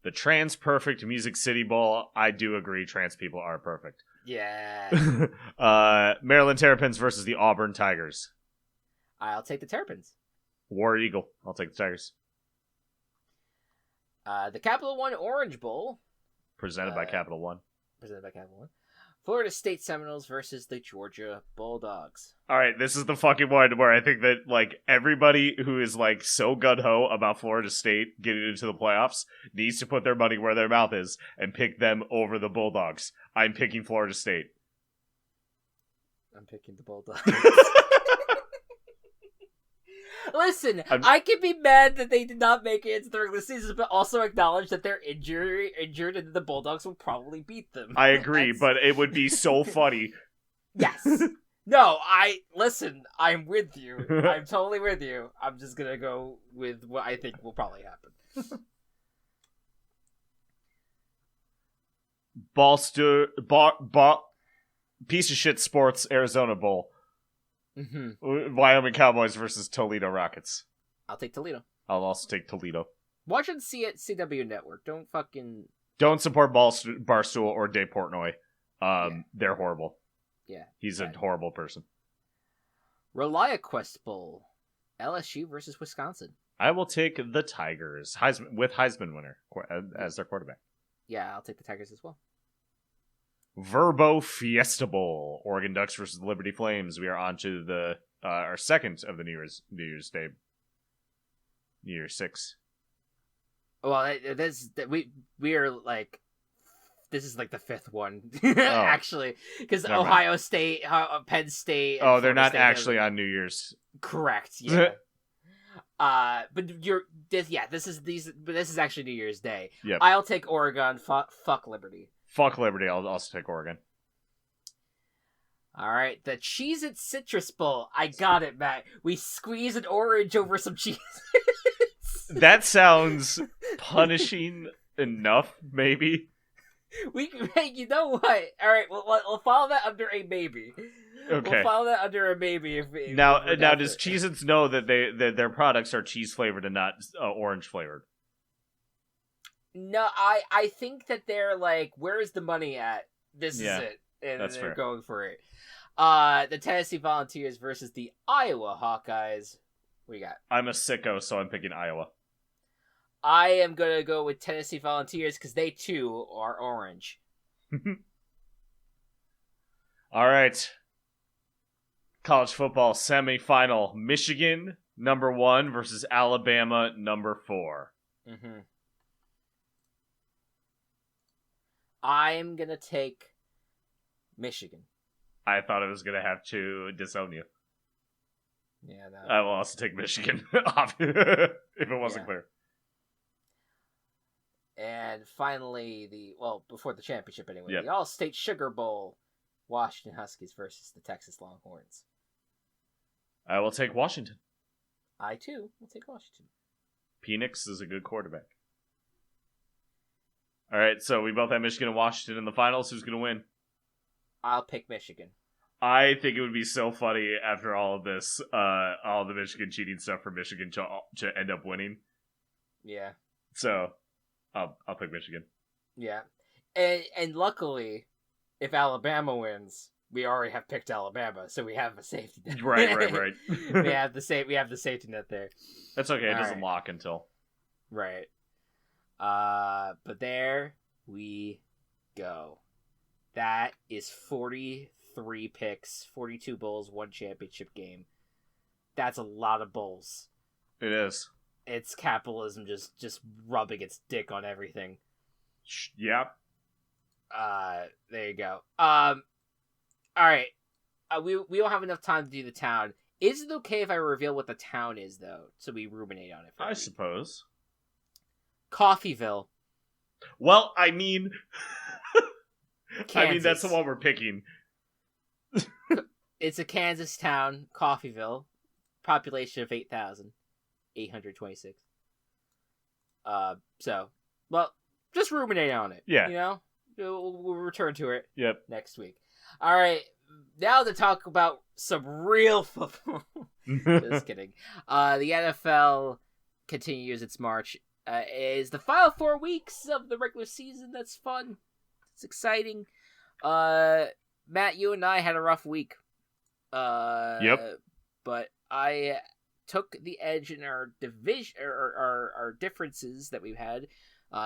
B: The Trans Perfect Music City Bowl. I do agree, trans people are perfect.
A: Yeah.
B: Maryland Terrapins versus the Auburn Tigers.
A: I'll take the Terrapins.
B: War Eagle. I'll take the Tigers.
A: The Capital One Orange Bowl.
B: Presented by Capital One.
A: Florida State Seminoles versus the Georgia Bulldogs.
B: All right, this is the fucking one where I think that like everybody who is like so gung-ho about Florida State getting into the playoffs needs to put their money where their mouth is and pick them over the Bulldogs. I'm picking Florida State.
A: I'm picking the Bulldogs. Listen, I can be mad that they did not make it into the regular season, but also acknowledge that they're injured and the Bulldogs will probably beat them.
B: I agree, but it would be so funny.
A: Yes. No, listen, I'm with you. I'm totally with you. I'm just gonna go with what I think will probably happen.
B: Piece of shit sports Arizona Bowl.
A: Mm-hmm.
B: Wyoming Cowboys versus Toledo Rockets.
A: I'll take Toledo.
B: I'll also take Toledo.
A: Watch on CW Network.
B: Don't support Barstool or Dave Portnoy. They're horrible.
A: Yeah.
B: He's a horrible person.
A: ReliaQuest Bowl. LSU versus Wisconsin.
B: I will take the Tigers. Heisman winner as their quarterback.
A: Yeah, I'll take the Tigers as well.
B: Verbo Fiesta Bowl. Oregon Ducks versus the Liberty Flames. We are on to the our second of the New Year's Day. New Year's 6.
A: Well, we are like, this is like the fifth one, actually, because Ohio State, Penn State.
B: Oh, they're not actually on New Year's.
A: Correct. Yeah. But this is actually New Year's Day.
B: Yep.
A: I'll take Oregon. Fuck Liberty.
B: Fuck Liberty. I'll also take Oregon.
A: All right, the Cheez-It Citrus Bowl. I got it, Matt. We squeeze an orange over some cheese.
B: That sounds punishing enough, maybe.
A: You know what? All right, we'll follow that under a maybe.
B: Okay.
A: We'll follow that under a maybe.
B: Now, does Cheez-Its know that their products are cheese flavored and not orange flavored?
A: No, I think that they're like, where's the money at? This is it, and
B: that's
A: they're
B: fair.
A: going for it. The Tennessee Volunteers versus the Iowa Hawkeyes. What do you got?
B: I'm a sicko, so I'm picking Iowa.
A: I am gonna go with Tennessee Volunteers because they too are orange.
B: All right. College football semifinal: Michigan #1 versus Alabama #4.
A: Mm-hmm. I'm gonna take Michigan.
B: I thought I was gonna have to disown you.
A: Yeah, no.
B: I will also take Michigan if it wasn't clear.
A: And finally, before the championship anyway,
B: Yep.
A: the All-State Sugar Bowl, Washington Huskies versus the Texas Longhorns.
B: I will take Washington.
A: I too will take Washington.
B: Penix is a good quarterback. All right, so we both have Michigan and Washington in the finals. Who's going to win?
A: I'll pick Michigan.
B: I think it would be so funny after all of this, all the Michigan cheating stuff for Michigan to end up winning.
A: Yeah.
B: So, I'll pick Michigan.
A: Yeah, and luckily, if Alabama wins, we already have picked Alabama, so we have a safety net.
B: Right.
A: we have the safety net there.
B: That's okay. It doesn't lock until.
A: Right. But there we go. That is 43 picks, 42 bowls, 1 championship game. That's a lot of bowls.
B: It is.
A: It's capitalism just rubbing its dick on everything.
B: Yep.
A: There you go. All right. We don't have enough time to do the town. Is it okay if I reveal what the town is, though, so we ruminate on it?
B: I suppose.
A: Coffeeville.
B: Well, I mean, that's the one we're picking.
A: It's a Kansas town, Coffeeville. Population of 8,826. So, well, just ruminate on it.
B: Yeah.
A: You know? We'll return to it next week. All right. Now to talk about some real football. Just kidding. The NFL continues its march. Is the final 4 weeks of the regular season. That's fun. It's exciting. Matt, you and I had a rough week. But I took the edge in our division, or our differences that we've had.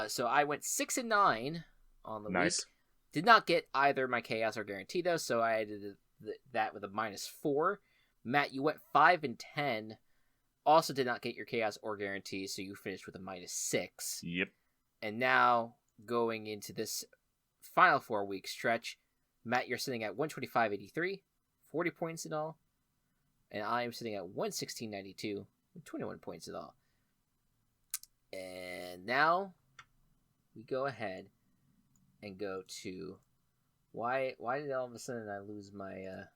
A: So I went 6-9 on the week. Did not get either my chaos or guarantee though, so I did that with a -4. Matt, you went 5-10. Also did not get your chaos or guarantee, so you finished with a -6.
B: Yep.
A: And now going into this final 4 week stretch, Matt, you're sitting at 125.83, 40 points in all. And I am sitting at 116.92 with 21 points in all. And now we go ahead and go to why did all of a sudden I lose my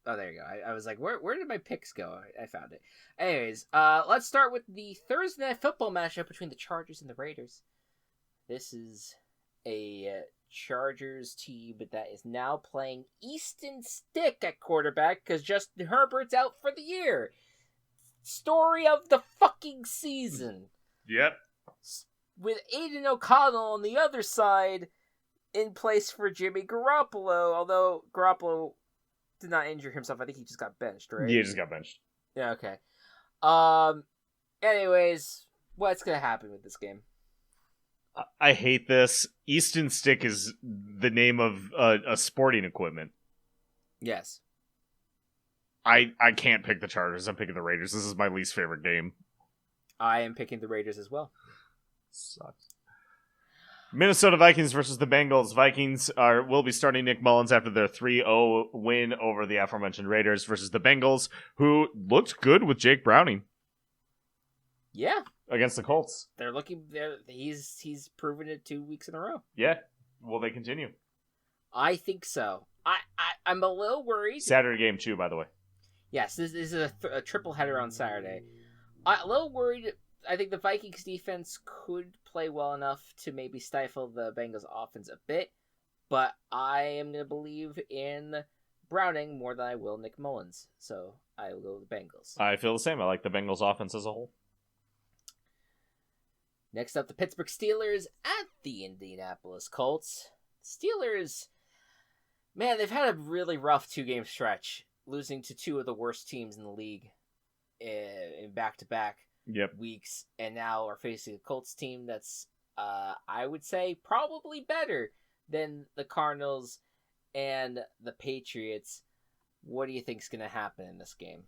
A: oh, there you go. I was like, where did my picks go? I found it. Anyways, let's start with the Thursday Night Football matchup between the Chargers and the Raiders. This is a Chargers team that is now playing Easton Stick at quarterback because Justin Herbert's out for the year. Story of the fucking season.
B: Yep.
A: With Aiden O'Connell on the other side in place for Jimmy Garoppolo, although Garoppolo did not injure himself. I think he just got benched, right?
B: Yeah, he just got benched.
A: Yeah, okay. Anyways, what's going to happen with this game?
B: I hate this. Easton Stick is the name of a sporting equipment.
A: Yes.
B: I can't pick the Chargers. I'm picking the Raiders. This is my least favorite game.
A: I am picking the Raiders as well.
B: Sucks. Minnesota Vikings versus the Bengals. Vikings will be starting Nick Mullins after their 3-0 win over the aforementioned Raiders versus the Bengals, who looked good with Jake Browning.
A: Yeah.
B: Against the Colts.
A: He's proven it 2 weeks in a row.
B: Yeah. Will they continue?
A: I think so. I'm a little worried.
B: Saturday game too, by the way.
A: Yes, this is a triple header on Saturday. I'm a little worried. I think the Vikings defense could play well enough to maybe stifle the Bengals offense a bit, but I am going to believe in Browning more than I will Nick Mullins, so I will go with the Bengals.
B: I feel the same. I like the Bengals offense as a whole.
A: Next up, the Pittsburgh Steelers at the Indianapolis Colts. Steelers, man, they've had a really rough 2-game stretch, losing to 2 of the worst teams in the league in back-to-back weeks, and now are facing a Colts team that's, I would say, probably better than the Cardinals and the Patriots. What do you think is going to happen in this game?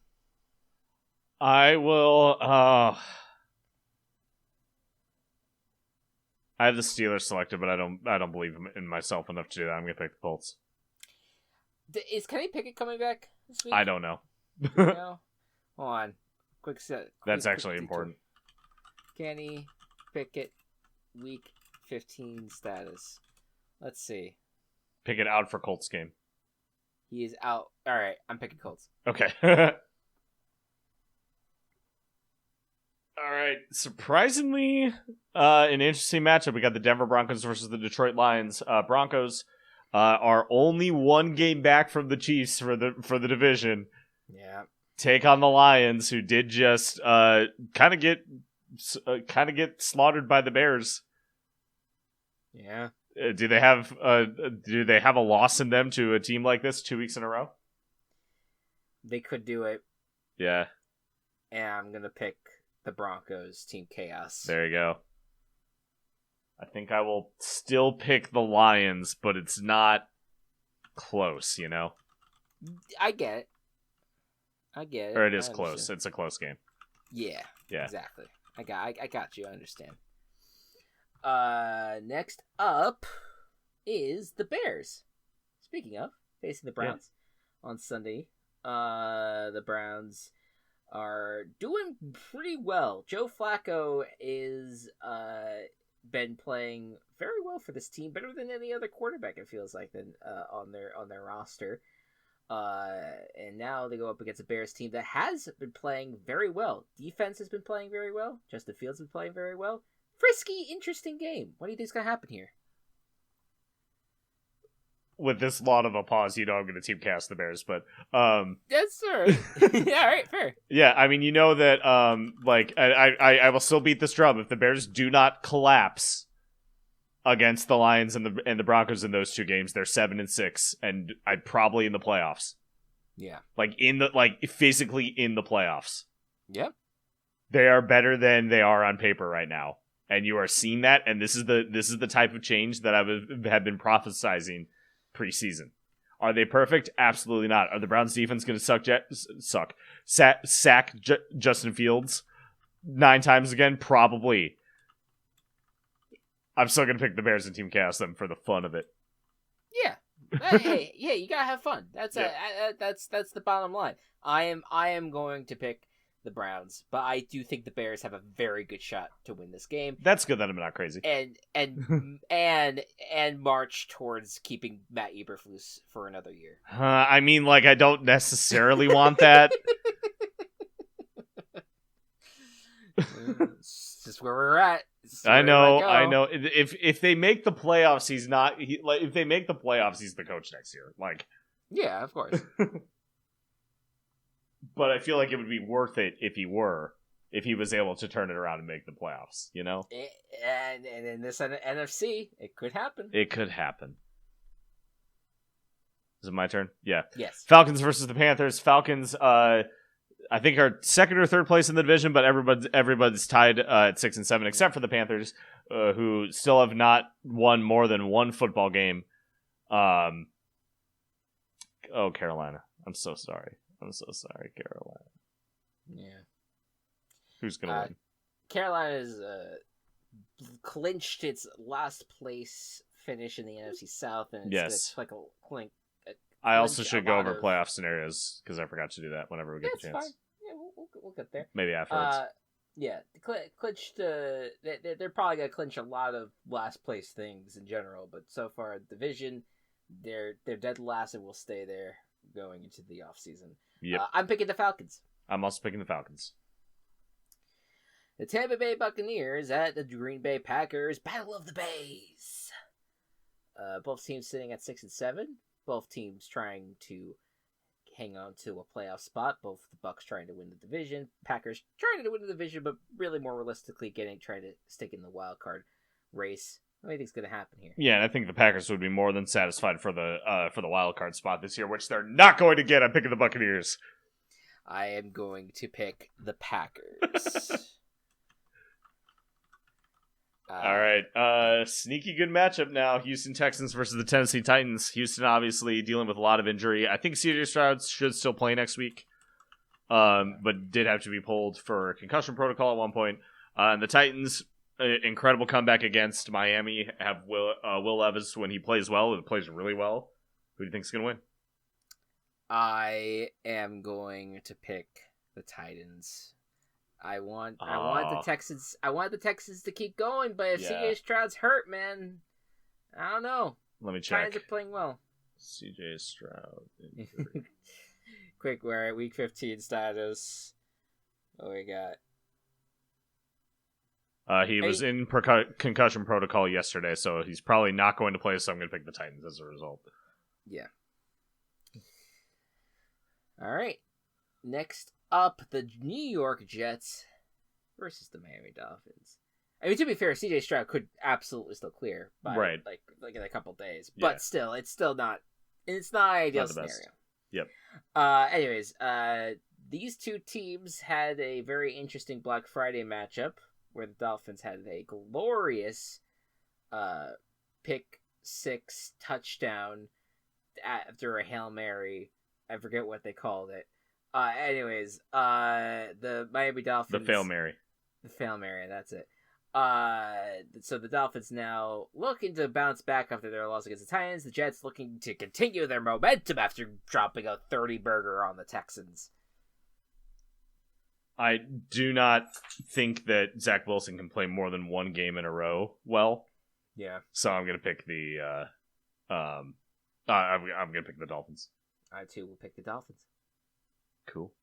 B: I will. I have the Steelers selected, but I don't believe in myself enough to do that. I'm going to pick the Colts.
A: Is Kenny Pickett coming back this week?
B: I don't know.
A: No? Hold on. Quick set.
B: That's actually important.
A: Kenny Pickett, Week 15 status. Let's see.
B: Pickett out for Colts game.
A: He is out. All right, I'm picking Colts.
B: Okay. All right. Surprisingly, an interesting matchup. We got the Denver Broncos versus the Detroit Lions. Broncos are only 1 game back from the Chiefs for the division.
A: Yeah.
B: Take on the Lions, who did just kind of get slaughtered by the Bears.
A: Yeah.
B: Do they have a loss in them to a team like this 2 weeks in a row?
A: They could do it.
B: Yeah.
A: And I'm going to pick the Broncos, Team Chaos.
B: There you go. I think I will still pick the Lions, but it's not close, you know?
A: I get it.
B: Or it is close. It's a close game.
A: Yeah. Exactly. I got you. I understand. Next up is the Bears. Speaking of, facing the Browns on Sunday. The Browns are doing pretty well. Joe Flacco is been playing very well for this team, better than any other quarterback it feels like than on their roster. And now they go up against a Bears team that has been playing very well. Defense has been playing very well. Justin Fields has been playing very well. Frisky, interesting game. What do you think is going to happen here?
B: With this lot of a pause, I'm going to team cast the Bears, but
A: yes, sir. Yeah, all right, fair.
B: Yeah, I mean, you know that I will still beat this drum if the Bears do not collapse against the Lions and the Broncos in those two games. They're 7-6, and I'd probably in the playoffs.
A: Yeah,
B: physically in the playoffs.
A: Yep,
B: they are better than they are on paper right now, and you are seeing that. And this is the type of change that I have been prophesizing preseason. Are they perfect? Absolutely not. Are the Browns defense going to sack Justin Fields 9 times again? Probably. I'm still going to pick the Bears and team cast them for the fun of it.
A: Yeah. Hey, yeah, you got to have fun. That's the bottom line. I am going to pick the Browns, but I do think the Bears have a very good shot to win this game.
B: That's good that I'm not crazy.
A: And march towards keeping Matt Eberflus for another year.
B: I mean, I don't necessarily want that.
A: It's just where we're at.
B: I know. If they make the playoffs, he's not. If they make the playoffs, he's the coach next year.
A: Yeah, of course.
B: But I feel like it would be worth it if he was able to turn it around and make the playoffs, you know?
A: And in this NFC, it could happen.
B: It could happen. Is it my turn? Yeah.
A: Yes.
B: Falcons versus the Panthers. Falcons, I think are second or third place in the division, but everybody's tied at 6 and 7, except for the Panthers, who still have not won more than one football game. Carolina. I'm so sorry, Carolina.
A: Yeah.
B: Who's going to win?
A: Carolina's clinched its last place finish in the NFC South, and it's going to clink.
B: I also should go over playoff scenarios, because I forgot to do that whenever we get the chance.
A: Fine. Yeah, we'll get there.
B: Maybe afterwards.
A: Clinched. They're probably going to clinch a lot of last place things in general, but so far, division, they're dead last and will stay there going into the offseason.
B: Yep.
A: I'm picking the Falcons.
B: I'm also picking the Falcons.
A: The Tampa Bay Buccaneers at the Green Bay Packers. Battle of the Bays. Both teams sitting at 6 and 7. Both teams trying to hang on to a playoff spot. Both the Bucs trying to win the division. Packers trying to win the division, but really more realistically trying to stick in the wild card race. What do you think's going to happen here?
B: Yeah, and I think the Packers would be more than satisfied for the wild card spot this year, which they're not going to get. I'm picking the Buccaneers.
A: I am going to pick the Packers.
B: All right, sneaky good matchup now. Houston Texans versus the Tennessee Titans. Houston obviously dealing with a lot of injury. I think CJ Stroud should still play next week, but did have to be pulled for concussion protocol at one point. And the Titans, incredible comeback against Miami. Have Will Levis when he plays well. It plays really well. Who do you think is going to win?
A: I am going to pick the Titans. I want the Texans. I want the Texans to keep going, but if CJ Stroud's hurt, man, I don't know.
B: Let me check.
A: Titans are playing well.
B: CJ Stroud.
A: Quick, we're at Week 15 status. What we got?
B: He was in concussion protocol yesterday, so he's probably not going to play. So I'm going to pick the Titans as a result.
A: Yeah. All right. Next up, the New York Jets versus the Miami Dolphins. I mean, to be fair, CJ Stroud could absolutely still clear by like in a couple days, but still, it's not an ideal scenario.
B: Best. Yep.
A: Anyways, these two teams had a very interesting Black Friday matchup where the Dolphins had a glorious pick 6 touchdown after a Hail Mary. I forget what they called it. Anyways, the Miami Dolphins.
B: The Fail Mary.
A: The Fail Mary, that's it. So the Dolphins now looking to bounce back after their loss against the Titans. The Jets looking to continue their momentum after dropping a 30-burger on the Texans.
B: I do not think that Zach Wilson can play more than one game in a row well.
A: Yeah.
B: So I'm gonna pick I'm gonna pick the Dolphins.
A: I too will pick the Dolphins.
B: Cool.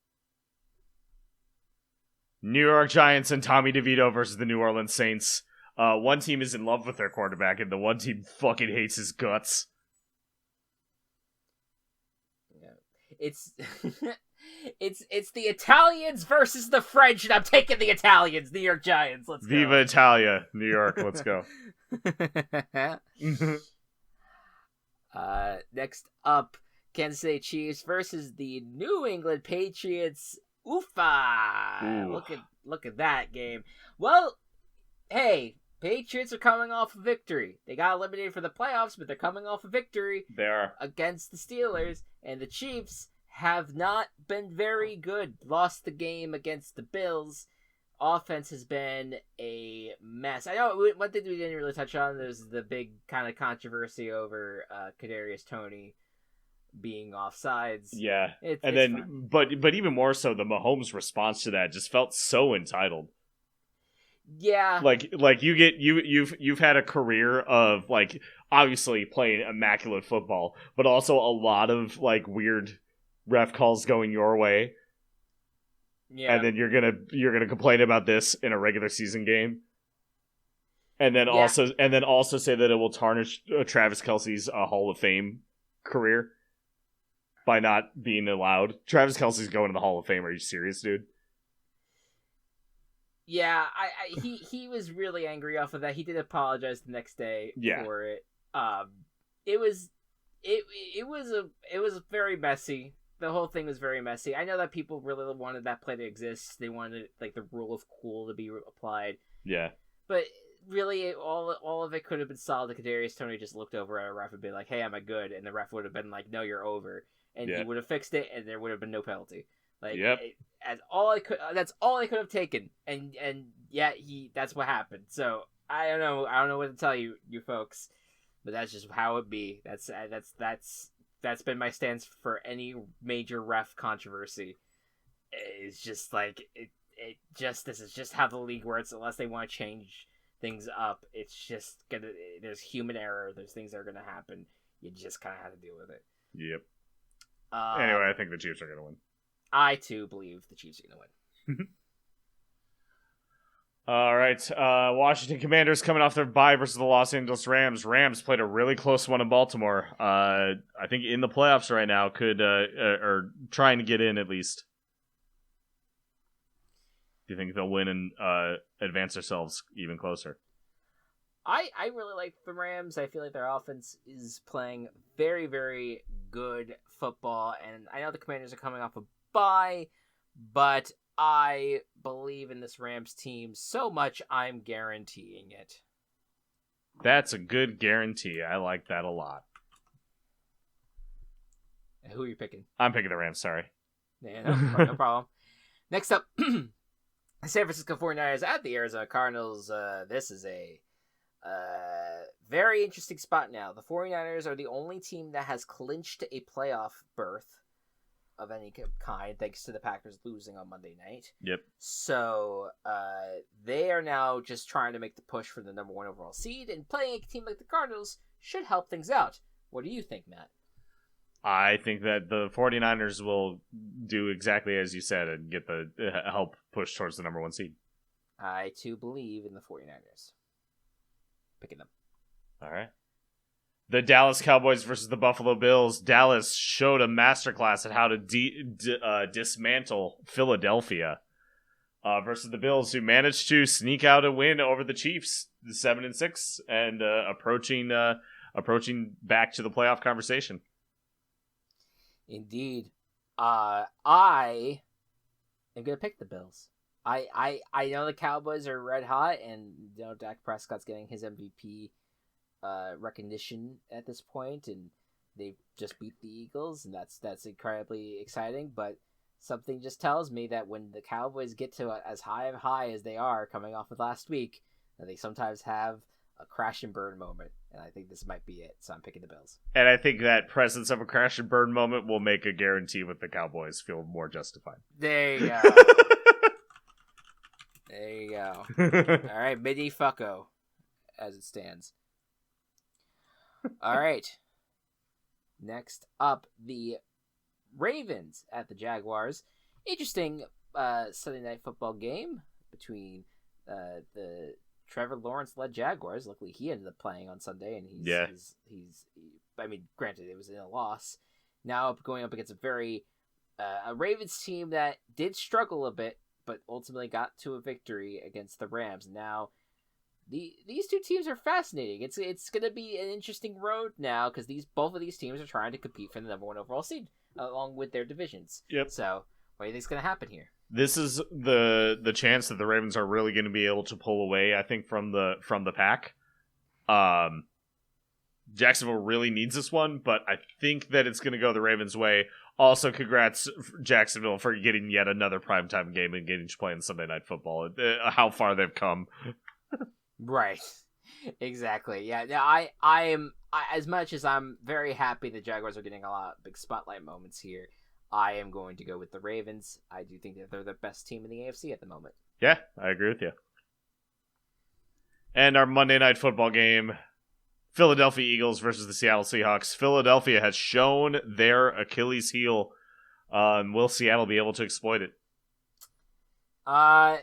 B: New York Giants and Tommy DeVito versus the New Orleans Saints. One team is in love with their quarterback, and the one team fucking hates his guts.
A: Yeah. It's it's the Italians versus the French, and I'm taking the Italians. New York Giants. Let's go.
B: Viva Italia, New York. Let's go.
A: Next up, Kansas City Chiefs versus the New England Patriots. Oofa!
B: Ooh.
A: Look at that game. Well, hey, Patriots are coming off a victory. They got eliminated for the playoffs, but they're coming off a victory.
B: They are.
A: Against the Steelers, and the Chiefs have not been very good. Lost the game against the Bills. Offense has been a mess. I know one thing we didn't really touch on is the big kind of controversy over Kadarius Toney being offsides.
B: Yeah.
A: It's
B: then
A: fine.
B: but even more so, the Mahomes response to that just felt so entitled.
A: Yeah.
B: Like you've had a career of like obviously playing immaculate football, but also a lot of like weird ref calls going your way.
A: Yeah.
B: And then you're gonna complain about this in a regular season game. And then also say that it will tarnish Travis Kelce's Hall of Fame career by not being allowed. Travis Kelce's going to the Hall of Fame. Are you serious, dude?
A: Yeah, he was really angry off of that. He did apologize the next day for it. It was very messy. The whole thing was very messy. I know that people really wanted that play to exist. They wanted like the rule of cool to be applied.
B: Yeah.
A: But really, all of it could have been solved if Kadarius Toney just looked over at a ref and be like, "Hey, am I good?" And the ref would have been like, "No, you're over," and he would have fixed it, and there would have been no penalty. Like, that's all I could have taken, and yeah, that's what happened. So I don't know what to tell you folks, but that's just how it be. That's been my stance for any major ref controversy. It's just like this is just how the league works. Unless they want to change things up, it's just there's human error. There's things that are gonna happen. You just kind of have to deal with it.
B: Yep. Anyway, I think the Chiefs are gonna win.
A: I too believe the Chiefs are gonna win.
B: All right, Washington Commanders coming off their bye versus the Los Angeles Rams. Rams played a really close one in Baltimore. I think in the playoffs right now, or trying to get in at least. Do you think they'll win and advance themselves even closer?
A: I really like the Rams. I feel like their offense is playing very, very good football, and I know the Commanders are coming off a bye, but I believe in this Rams team so much I'm guaranteeing it.
B: That's a good guarantee. I like that a lot.
A: Who are you picking?
B: I'm picking the Rams, sorry.
A: Yeah, no problem. Next up, San Francisco 49ers at the Arizona Cardinals. This is a very interesting spot now. The 49ers are the only team that has clinched a playoff berth of any kind, thanks to the Packers losing on Monday night.
B: Yep.
A: So they are now just trying to make the push for the number 1 overall seed, and playing a team like the Cardinals should help things out. What do you think, Matt?
B: I think that the 49ers will do exactly as you said and get the help push towards the number 1 seed.
A: I too believe in the 49ers. Picking them.
B: All right. The Dallas Cowboys versus the Buffalo Bills. Dallas showed a masterclass at how to dismantle Philadelphia. versus the Bills, who managed to sneak out a win over the Chiefs, 7-6, and approaching back to the playoff conversation.
A: Indeed. I am gonna pick the Bills. I know the Cowboys are red hot, and Dak Prescott's getting his MVP recognition at this point, and they've just beat the Eagles, and that's incredibly exciting. But something just tells me that when the Cowboys get to as high as they are coming off of last week, that they sometimes have a crash and burn moment, and I think this might be it. So I'm picking the Bills.
B: And I think that presence of a crash and burn moment will make a guarantee with the Cowboys feel more justified.
A: There you go. There you go. All right, mini fucko, as it stands. All right. Next up, the Ravens at the Jaguars. Interesting Sunday night football game between the Trevor Lawrence-led Jaguars. Luckily, he ended up playing on Sunday, and he's I mean, granted, it was in a loss. Now going up against a Ravens team that did struggle a bit, but ultimately got to a victory against the Rams. Now, these two teams are fascinating. It's going to be an interesting road now because both of these teams are trying to compete for the number one overall seed along with their divisions.
B: Yep.
A: So, what do you think is going to happen here?
B: This is the chance that the Ravens are really going to be able to pull away, I think, from the pack. Jacksonville really needs this one, but I think that it's going to go the Ravens' way. Also, congrats, Jacksonville, for getting yet another primetime game and getting to play in Sunday Night Football. How far they've come.
A: Right. Exactly. Yeah. I am as much as I'm very happy the Jaguars are getting a lot of big spotlight moments here. I am going to go with the Ravens. I do think that they're the best team in the AFC at the moment.
B: Yeah, I agree with you. And our Monday Night Football game, Philadelphia Eagles versus the Seattle Seahawks. Philadelphia has shown their Achilles heel. Will Seattle be able to exploit it?
A: I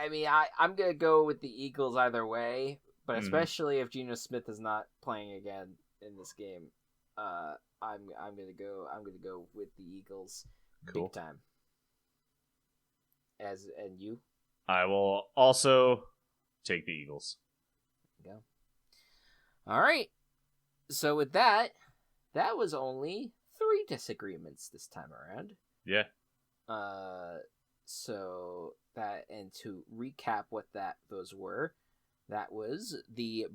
A: mean, I'm going to go with the Eagles either way, but especially if Geno Smith is not playing again in this game, I'm going to go with the Eagles.
B: Cool.
A: Big time. And you?
B: I will also take the Eagles.
A: There you go. All right. So with that was only 3 disagreements this time around.
B: Yeah.
A: So that, and to recap what those were, that was the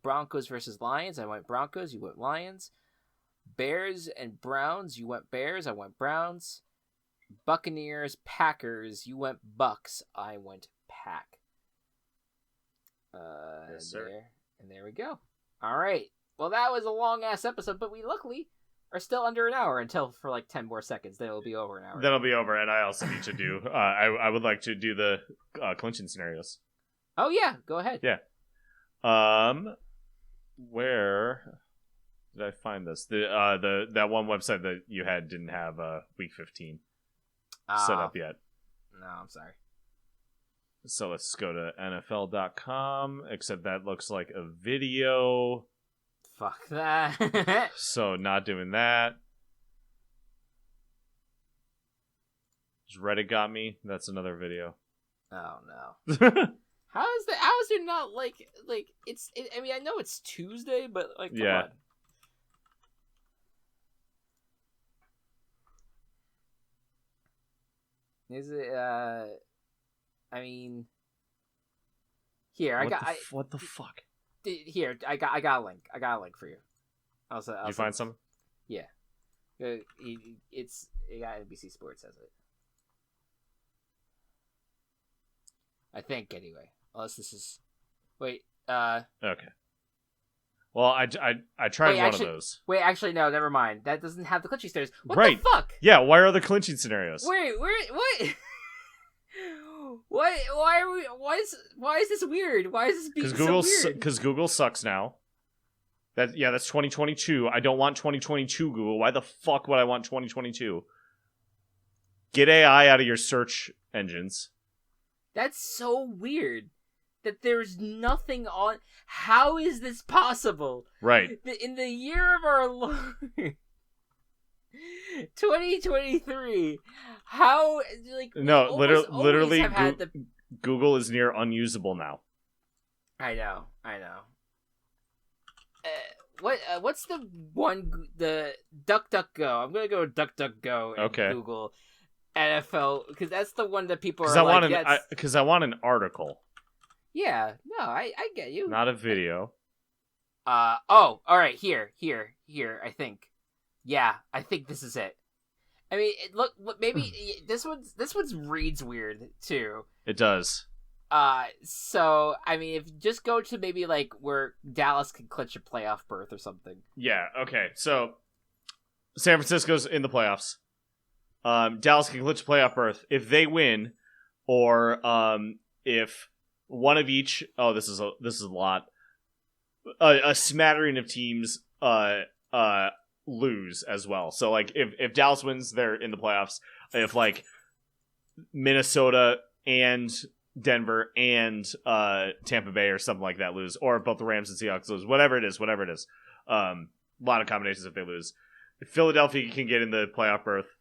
A: Broncos versus Lions. I went Broncos, you went Lions. Bears and Browns, you went Bears, I went Browns. Buccaneers, Packers, you went Bucks, I went Pack.
B: Yes, sir.
A: There we go. All right. Well, that was a long ass episode, but we luckily are still under an hour until for like 10 more seconds. Then it'll be over an hour.
B: That'll be over, and I also need to do. I would like to do the clinching scenarios.
A: Oh yeah, go ahead.
B: Yeah. Where did I find this? That one website that you had didn't have week 15 set up yet.
A: No, I'm sorry.
B: So let's go to NFL.com, except that looks like a video.
A: Fuck that.
B: So not doing that. Just Reddit got me. That's another video.
A: Oh no. How is there not like it's I mean, I know it's Tuesday, but like come on. Is it I mean, here
B: what the fuck?
A: Here, I got a link. I got a link for you.
B: You find some?
A: Yeah. It got NBC Sports has it. I think anyway. Unless this is wait.
B: Okay. Well, I tried one of those.
A: Wait, actually, no, never mind. That doesn't have the clinching scenarios. What
B: right.
A: the fuck?
B: Yeah, why are the clinching scenarios?
A: Wait, what? Why is this weird? Why is this being so weird?
B: Because Google sucks now. That's 2022. I don't want 2022 Google. Why the fuck would I want 2022? Get AI out of your search engines. That's
A: so weird. That there's nothing on. How is this possible?
B: Right.
A: In the year of our Lord. 2023. How like
B: no, literally
A: have had the...
B: Google is near unusable now.
A: I know. What's the DuckDuckGo? I'm gonna go with DuckDuckGo and Google NFL because that's the one that people are
B: because I want an article.
A: Yeah, no, I get you.
B: Not a video.
A: All right, here. I think. Yeah, I think this is it. I mean, look, maybe this one's reads weird too.
B: It does.
A: So I mean, if you just go to maybe like where Dallas can clinch a playoff berth or something.
B: Yeah. Okay. So San Francisco's in the playoffs. Dallas can clinch a playoff berth if they win, or if one of each. Oh, this is a lot. A smattering of teams lose as well. So like if Dallas wins, they're in the playoffs. If like Minnesota and Denver and Tampa Bay or something like that lose, or both the Rams and Seahawks lose, whatever it is. A lot of combinations if they lose. If Philadelphia can get in the playoff berth,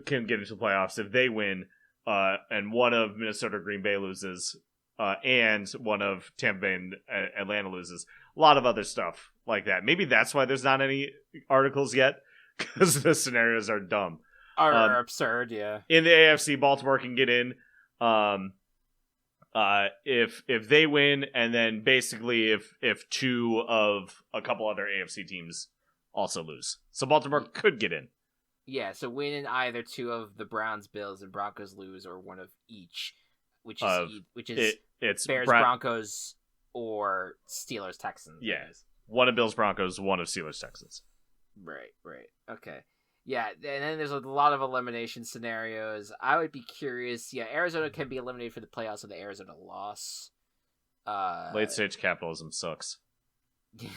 B: can get into the playoffs if they win, and one of Minnesota or Green Bay loses, and one of Tampa Bay and Atlanta loses. A lot of other stuff like that. Maybe that's why there's not any articles yet, because the scenarios are dumb.
A: Are absurd, yeah.
B: In the AFC, Baltimore can get in. If they win, and then basically if two of a couple other AFC teams also lose, so Baltimore could get in.
A: Yeah, so win in either two of the Browns, Bills, and Broncos lose, or one of each, which is it's Bears, Broncos, or Steelers, Texans.
B: Yeah, one of Bills, Broncos, one of Steelers, Texans.
A: Right. Okay. Yeah, and then there's a lot of elimination scenarios. I would be curious. Yeah, Arizona can be eliminated for the playoffs with the Arizona loss.
B: Late stage capitalism sucks. I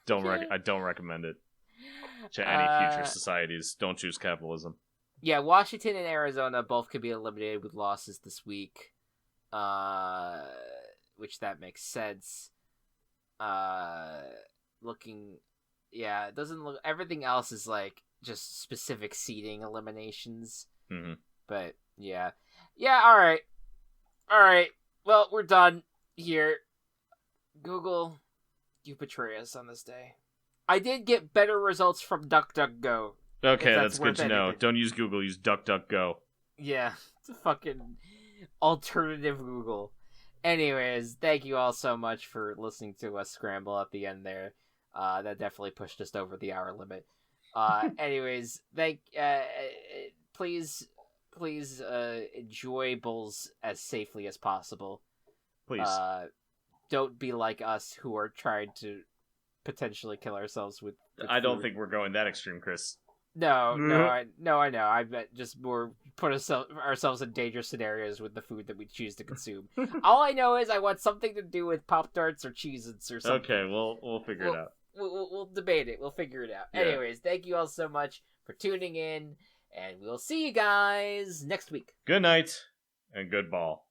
B: don't recommend it to any future societies. Don't choose capitalism.
A: Yeah, Washington and Arizona both could be eliminated with losses this week. Which that makes sense. It doesn't look. Everything else is like just specific seeding eliminations.
B: Mm-hmm.
A: But yeah. All right. Well, we're done here. Google, you betray us on this day. I did get better results from DuckDuckGo.
B: Okay, that's good to know. Don't use Google. Use DuckDuckGo.
A: Yeah, it's a fucking alternative Google. Anyways, thank you all so much for listening to us scramble at the end there. That definitely pushed us over the hour limit. Anyways, please enjoy bowls as safely as possible.
B: Please.
A: Don't be like us who are trying to potentially kill ourselves with
B: I don't think we're going that extreme, Chris.
A: No, I know. I bet just more put ourselves in dangerous scenarios with the food that we choose to consume. All I know is I want something to do with Pop-Tarts or Cheez-Its or something.
B: Okay, we'll figure it out.
A: We'll debate it. We'll figure it out. Yeah. Anyways, thank you all so much for tuning in, and we'll see you guys next week.
B: Good night, and good ball.